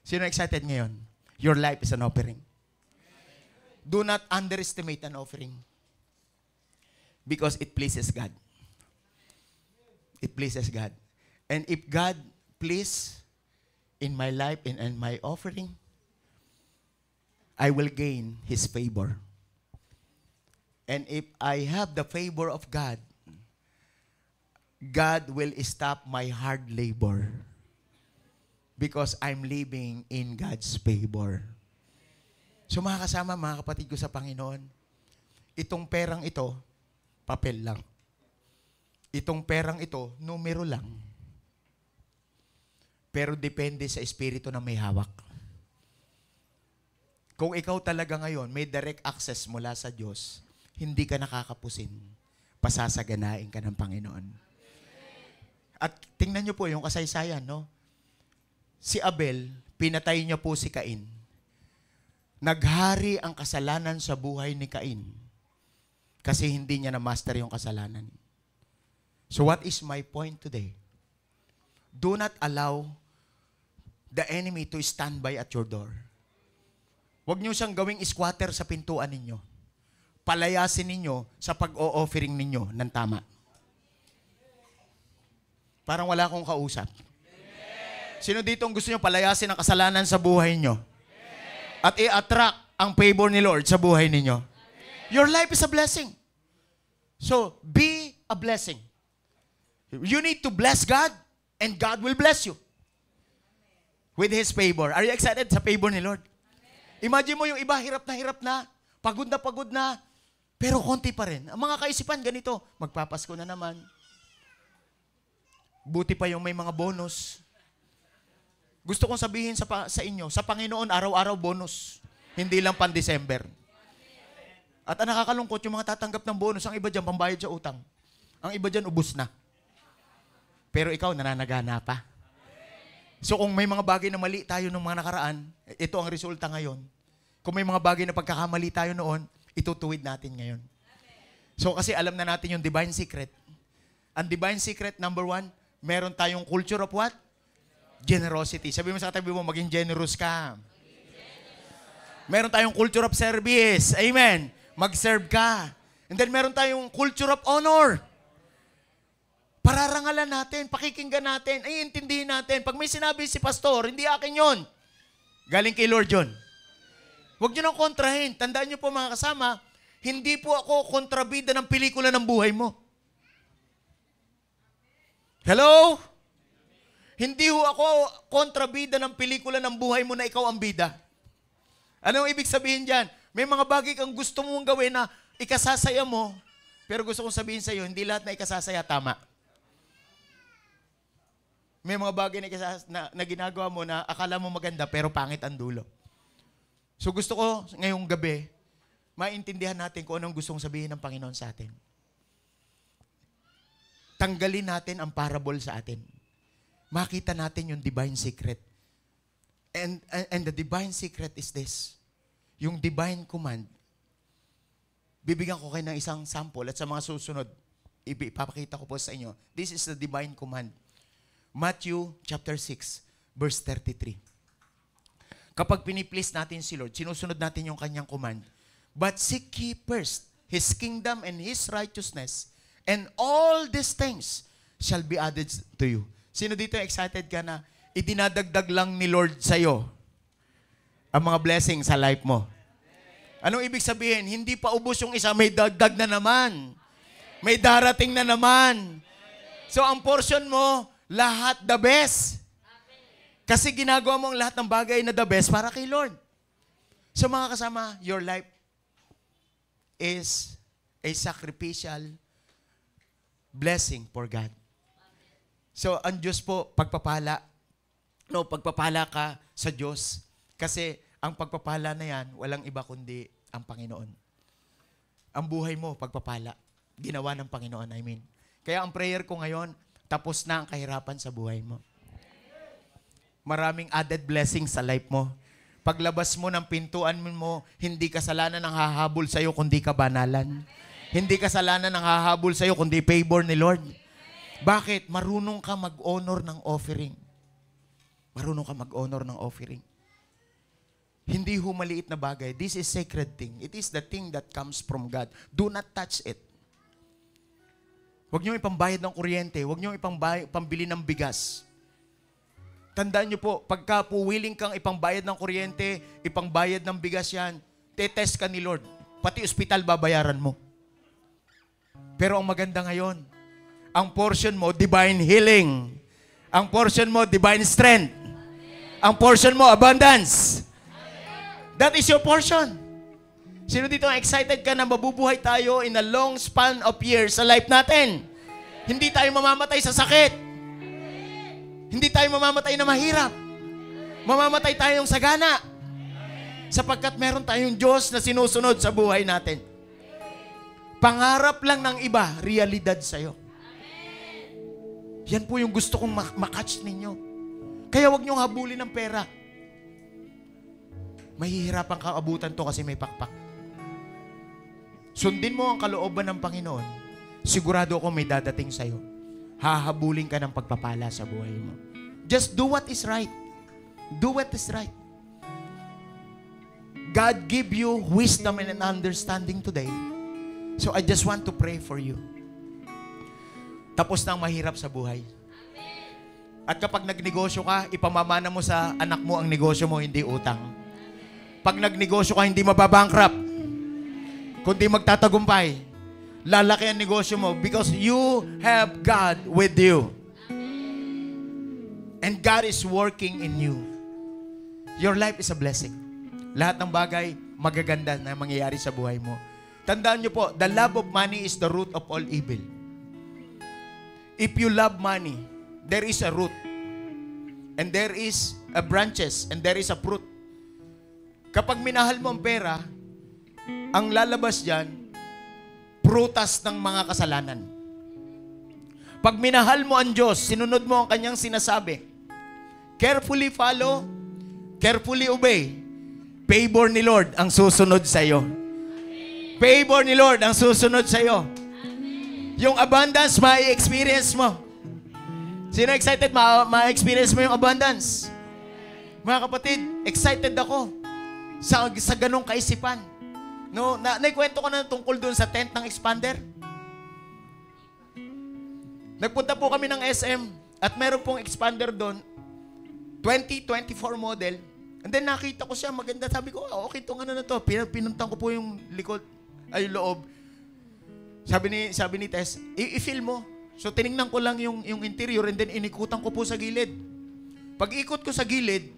Sino excited ngayon? Your life is an offering. Do not underestimate an offering. Because it pleases God. It pleases God. And if God please in my life and in my offering, I will gain His favor. And if I have the favor of God, God will stop my hard labor because I'm living in God's favor. So mga kasama, mga kapatid ko sa Panginoon, itong perang ito, papel lang. Itong perang ito, numero lang. Pero depende sa espiritu na may hawak. Kung ikaw talaga ngayon, may direct access mula sa Diyos, hindi ka nakakapusin. Pasasaganain ka ng Panginoon. At tingnan niyo po yung kasaysayan, no? Si Abel, pinatay niya po si Cain. Naghari ang kasalanan sa buhay ni Cain kasi hindi niya na-master yung kasalanan. So what is my point today? Do not allow the enemy to stand by at your door. Huwag niyo siyang gawing squatter sa pintuan ninyo. Palayasin ninyo sa pag-o-offering ninyo ng tama. Parang wala akong kausap. Sino dito ang gusto nyo palayasin ang kasalanan sa buhay nyo? At i-attract ang favor ni Lord sa buhay ninyo? Your life is a blessing. So, be a blessing. You need to bless God and God will bless you with His favor. Are you excited sa favor ni Lord? Imagine mo yung iba, hirap na, pagod na, pero konti pa rin. Ang mga kaisipan ganito, magpapasko na naman. Buti pa yung may mga bonus. Gusto kong sabihin sa inyo, sa Panginoon, araw-araw bonus. Hindi lang pan-December. At ang nakakalungkot, yung mga tatanggap ng bonus, ang iba dyan, pambayad sa utang. Ang iba dyan, ubus na. Pero ikaw, nananagana pa. So kung may mga bagay na mali tayo nung mga nakaraan, ito ang resulta ngayon. Kung may mga bagay na pagkakamali tayo noon, itutuwid natin ngayon. So kasi alam na natin yung divine secret. Ang divine secret, number 1, meron tayong culture of what? Generosity. Sabi mo sa katabi mo, maging generous ka. Meron tayong culture of service. Amen. Mag-serve ka. And then meron tayong culture of honor. Pararangalan natin, pakikinggan natin, ay intindihin natin. Pag may sinabi si pastor, hindi akin yon. Galing kay Lord yun. Huwag nyo nang kontrahin. Tandaan nyo po mga kasama, hindi po ako kontrabida ng pelikula ng buhay mo. Hello? Hindi ho ako kontrabida ng pelikula ng buhay mo na ikaw ang bida. Anong ibig sabihin dyan? May mga bagay kang gusto mong gawin na ikasasaya mo, pero gusto kong sabihin sa iyo, hindi lahat na ikasasaya tama. May mga bagay na ginagawa mo na akala mo maganda, pero pangit ang dulo. So gusto ko ngayong gabi, maintindihan natin kung anong gustong sabihin ng Panginoon sa atin. Tanggalin natin ang parable sa atin. Makita natin yung divine secret. And the divine secret is this. Yung divine command. Bibigyan ko kayo ng isang sample at sa mga susunod, ipapakita ko po sa inyo. This is the divine command. Matthew chapter 6, verse 33. Kapag piniplease natin si Lord, sinusunod natin yung kanyang command. But seek ye first His kingdom and His righteousness, and all these things shall be added to you. Sino dito excited ka na idinadagdag lang ni Lord sa'yo ang mga blessings sa life mo? Anong ibig sabihin? Hindi pa ubos yung isa, may dagdag na naman. May darating na naman. So ang portion mo, lahat the best. Kasi ginagawa mo ang lahat ng bagay na the best para kay Lord. So mga kasama, your life is a sacrificial blessing for God. So ang Diyos po, pagpapala ka sa Diyos. Kasi ang pagpapala na yan, walang iba kundi ang Panginoon. Ang buhay mo, pagpapala. Ginawa ng Panginoon, I mean. Kaya ang prayer ko ngayon, tapos na ang kahirapan sa buhay mo. Maraming added blessings sa life mo. Paglabas mo ng pintuan mo, hindi kasalanan ang hahabol sa'yo kundi kabanalan. Hindi kasalanan ang hahabol sa'yo kundi favor ni Lord. Bakit? Marunong ka mag-honor ng offering. Marunong ka mag-honor ng offering. Hindi maliit na bagay. This is sacred thing. It is the thing that comes from God. Do not touch it. Huwag niyo ipambayad ng kuryente. Huwag niyo pambili ng bigas. Tandaan niyo po, pagka po willing kang ipangbayad ng kuryente, ipangbayad ng bigas yan, tetest ka ni Lord. Pati ospital babayaran mo. Pero ang maganda ngayon, ang portion mo, divine healing. Ang portion mo, divine strength. Ang portion mo, abundance. That is your portion. Sino dito ang excited ka na mabubuhay tayo in a long span of years sa life natin? Hindi tayo mamamatay sa sakit. Hindi tayo mamamatay na mahirap. Mamamatay tayong sagana. Sapagkat meron tayong Diyos na sinusunod sa buhay natin. Pangarap lang ng iba, realidad sa'yo. Yan po yung gusto kong makatch ninyo. Kaya huwag niyong habulin ng pera. Mahihirapan kang abutan to kasi may pakpak. Sundin mo ang kalooban ng Panginoon, sigurado ako may dadating sa'yo. Hahabulin ka ng pagpapala sa buhay mo. Just do what is right. Do what is right. God give you wisdom and understanding today. So I just want to pray for you. Tapos na ang mahirap sa buhay. At kapag nagnegosyo ka, ipamamana mo sa anak mo ang negosyo mo, hindi utang. Pag nagnegosyo ka, hindi mababankrupt, kundi magtatagumpay. Lalaki ang negosyo mo because you have God with you. And God is working in you. Your life is a blessing. Lahat ng bagay magaganda na mangyayari sa buhay mo. Tandaan niyo po, the love of money is the root of all evil. If you love money, there is a root. And there is a branches. And there is a fruit. Kapag minahal mo ang pera, ang lalabas dyan, prutas ng mga kasalanan. Pag minahal mo ang Diyos, sinunod mo ang kanyang sinasabi, carefully follow, carefully obey, favor ni Lord ang susunod sa iyo. Favor ni Lord ang susunod sa iyo. Yung abundance, ma-experience mo. Sino excited ma-experience mo yung abundance? Mga kapatid, excited ako sa ganong kaisipan. No, naikwento ko na tungkol doon sa tent ng expander. Nagpunta po kami ng SM at meron pong expander doon, 2024 model. And then nakita ko siya, maganda. Sabi ko, okay itong ano na to. Pinuntan ko po yung likod, ay loob. Sabi ni Tess, i-fill mo. So tiningnan ko lang yung interior and then inikutan ko po sa gilid. Pag ikot ko sa gilid,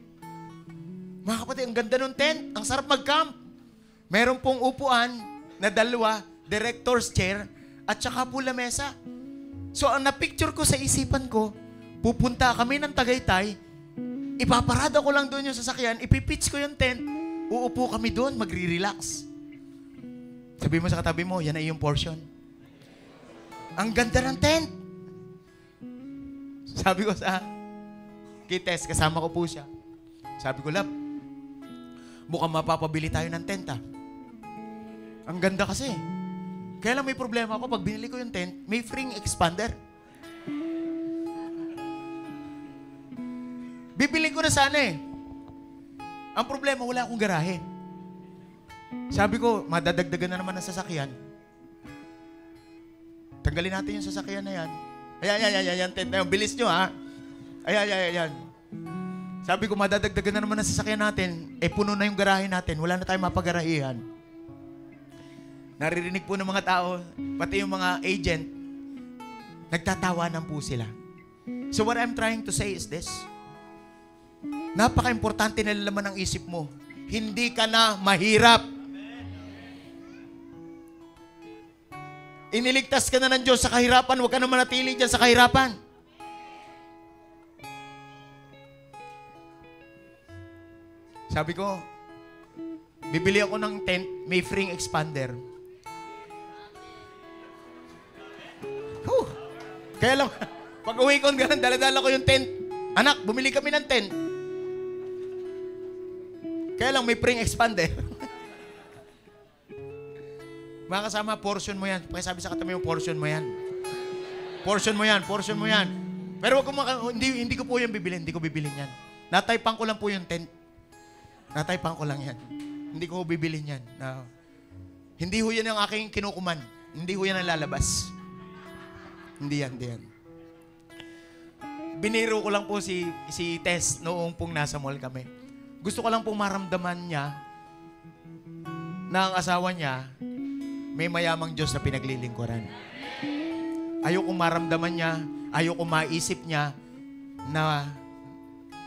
mga kapatid, ang ganda ng tent. Ang sarap mag-camp. Meron pong upuan na dalawa, director's chair, at saka po lamesa. So, ang napicture ko sa isipan ko, pupunta kami ng Tagaytay, ipaparada ko lang doon yung sasakyan, ipipitch ko yung tent, uupo kami doon, magre-relax. Sabi mo sa katabi mo, yan ay yung portion. Ang ganda ng tent. Sabi ko sa Kites, kasama ko po siya. Sabi ko, Lab, mukhang mapapabili tayo ng tent, ah. Ang ganda kasi. Kaya lang may problema ako, pag binili ko yung tent, may free expander. Bibili ko na sana eh. Ang problema, wala akong garahe. Sabi ko, madadagdagan na naman ang sasakyan. Tanggalin natin yung sasakyan na yan. Ayan, tent na yun. Bilis nyo, ha? Ayan. Sabi ko, madadagdagan na naman ang sasakyan natin. Eh, puno na yung garahe natin. Wala na tayong mapagarahihan. Naririnig po ng mga tao, pati yung mga agent, nagtatawanan po sila. So what I'm trying to say is this. Napaka-importante na laman ng isip mo. Hindi ka na mahirap. Iniligtas ka na ng Diyos sa kahirapan. Huwag ka na manatili dyan sa kahirapan. Sabi ko, bibili ako ng tent, may free expander. Whew. Kaya lang, pag uwi ko, ganun, dala-dala ko yung tent. Anak, bumili kami ng tent. Kaya lang, may free expander. Mga kasama, portion mo yan. Pakisabi sa katabi mo, portion mo yan. Portion mo yan, portion mo yan. Pero wag ko hindi ko po yan bibilin. Hindi ko bibilin yan. Nataypan ko lang po yung tent. Nataypan ko lang yan. Hindi ko bibilin yan. Hindi ho yan ang aking kinukuman. Hindi ho yan ang lalabas. Hindi yan. Biniro ko lang po si Tess noong pong nasa mall kami. Gusto ko lang pong maramdaman niya na ang asawa niya may mayamang Diyos na pinaglilingkuran. Ayoko maramdaman niya, ayoko maisip niya na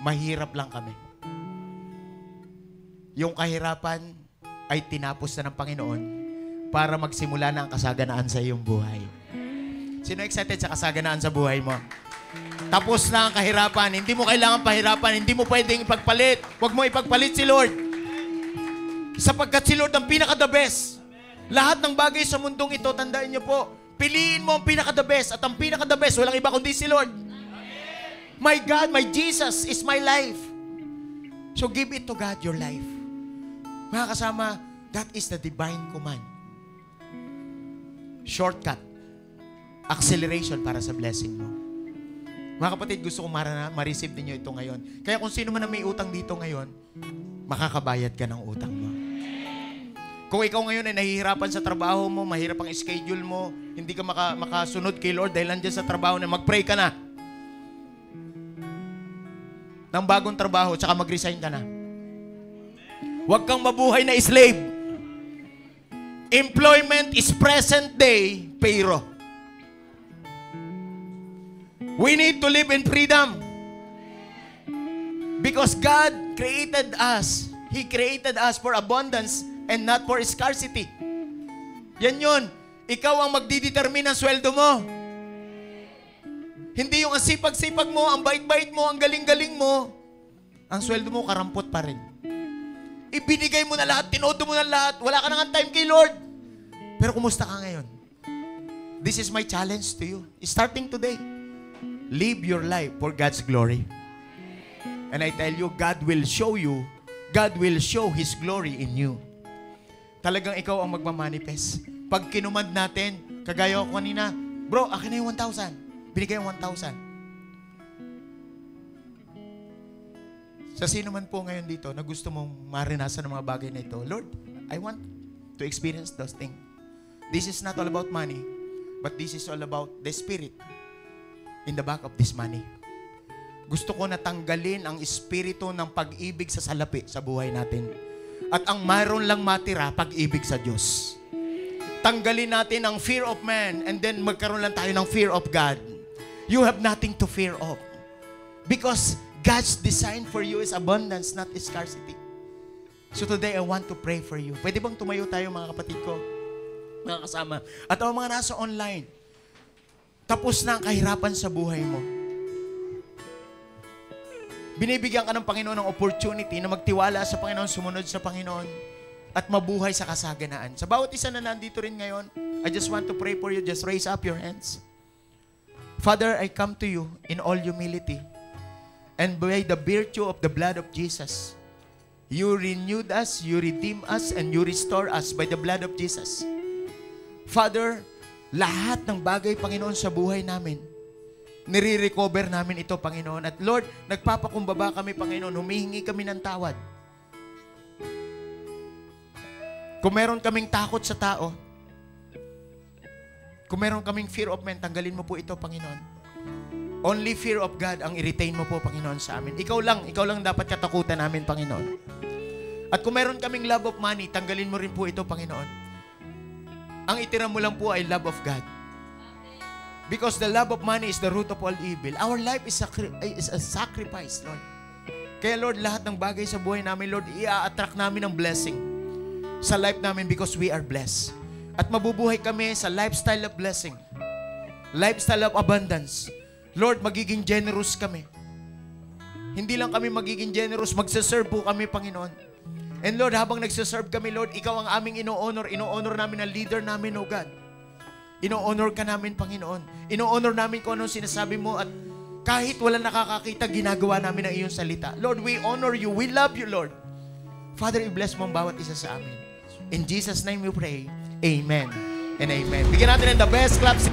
mahirap lang kami. Yung kahirapan ay tinapos na ng Panginoon para magsimula na ang kasaganaan sa iyong buhay. Sino excited sa kasaganaan sa buhay mo? Tapos na ang kahirapan. Hindi mo kailangan pahirapan. Hindi mo pwedeng ipagpalit. Huwag mo ipagpalit si Lord. Sapagkat si Lord ang pinaka-the best. Lahat ng bagay sa mundong ito, tandaan niyo po, piliin mo ang pinaka-the best. At ang pinaka-the best, walang iba kundi si Lord. My God, my Jesus is my life. So give it to God, your life. Mga kasama, that is the divine command. Shortcut. Acceleration para sa blessing mo. Mga kapatid, gusto ko ma-receive ninyo ito ngayon. Kaya kung sino man na may utang dito ngayon, makakabayad ka ng utang mo. Kung ikaw ngayon ay nahihirapan sa trabaho mo, mahirap ang schedule mo, hindi ka makasunod kay Lord dahil nandiyan sa trabaho na, mag-pray ka na. Ng bagong trabaho, tsaka mag-resign ka na. Huwag kang mabuhay na slave. Employment is present day payroll. We need to live in freedom. Because God created us. He created us for abundance and not for scarcity. Yan yun. Ikaw ang magdidetermine ng sweldo mo. Hindi yung ang sipag-sipag mo, ang bait-bait mo, ang galing-galing mo. Ang sweldo mo, karampot pa rin. Ibinigay mo na lahat, tinodo mo na lahat. Wala ka na nga time kay Lord. Pero kumusta ka ngayon? This is my challenge to you. Starting today. Live your life for God's glory. And I tell you, God will show His glory in you. Talagang ikaw ang magmamanifest. Pag kinumand natin, kagaya ko kanina, bro, akin na yung 1,000. Binigay yung 1,000. Sa sino man po ngayon dito na gusto mong marinasan ng mga bagay na ito, Lord, I want to experience those things. This is not all about money, but this is all about the Spirit in the back of this money. Gusto ko natanggalin ang espiritu ng pag-ibig sa salapi sa buhay natin. At ang mayroon lang matira, pag-ibig sa Diyos. Tanggalin natin ang fear of man and then magkaroon lang tayo ng fear of God. You have nothing to fear of. Because God's design for you is abundance, not scarcity. So today, I want to pray for you. Pwede bang tumayo tayo mga kapatid ko? Mga kasama. At ang mga nasa online, tapos na ang kahirapan sa buhay mo. Binibigyan ka ng Panginoon ng opportunity na magtiwala sa Panginoon, sumunod sa Panginoon, at mabuhay sa kasaganaan. Sa bawat isa na nandito rin ngayon, I just want to pray for you. Just raise up your hands. Father, I come to you in all humility. And by the virtue of the blood of Jesus, you renewed us, you redeemed us, and you restore us by the blood of Jesus. Father, lahat ng bagay, Panginoon, sa buhay namin, nire-recover namin ito, Panginoon. At Lord, nagpapakumbaba kami, Panginoon, humihingi kami ng tawad. Kung meron kaming takot sa tao, kung meron kaming fear of man, tanggalin mo po ito, Panginoon. Only fear of God ang i-retain mo po, Panginoon, sa amin. Ikaw lang dapat katakutan namin, Panginoon. At kung meron kaming love of money, tanggalin mo rin po ito, Panginoon. Ang itira mo lang po ay love of God. Because the love of money is the root of all evil. Our life is a sacrifice, Lord. Kaya, Lord, lahat ng bagay sa buhay namin, Lord, i-attract namin ang blessing sa life namin because we are blessed. At mabubuhay kami sa lifestyle of blessing. Lifestyle of abundance. Lord, magiging generous kami. Hindi lang kami magiging generous, magsaserve po kami, Panginoon. And Lord, habang nagsaserve kami, Lord, ikaw ang aming ino-honor. Ino-honor namin ang leader namin, O God. Ino-honor ka namin, Panginoon. Ino-honor namin kung anong sinasabi mo at kahit wala nakakakita, ginagawa namin ang iyong salita. Lord, we honor you. We love you, Lord. Father, i-bless mo ang bawat isa sa amin. In Jesus' name we pray. Amen and amen. Bigyan natin ng the best claps.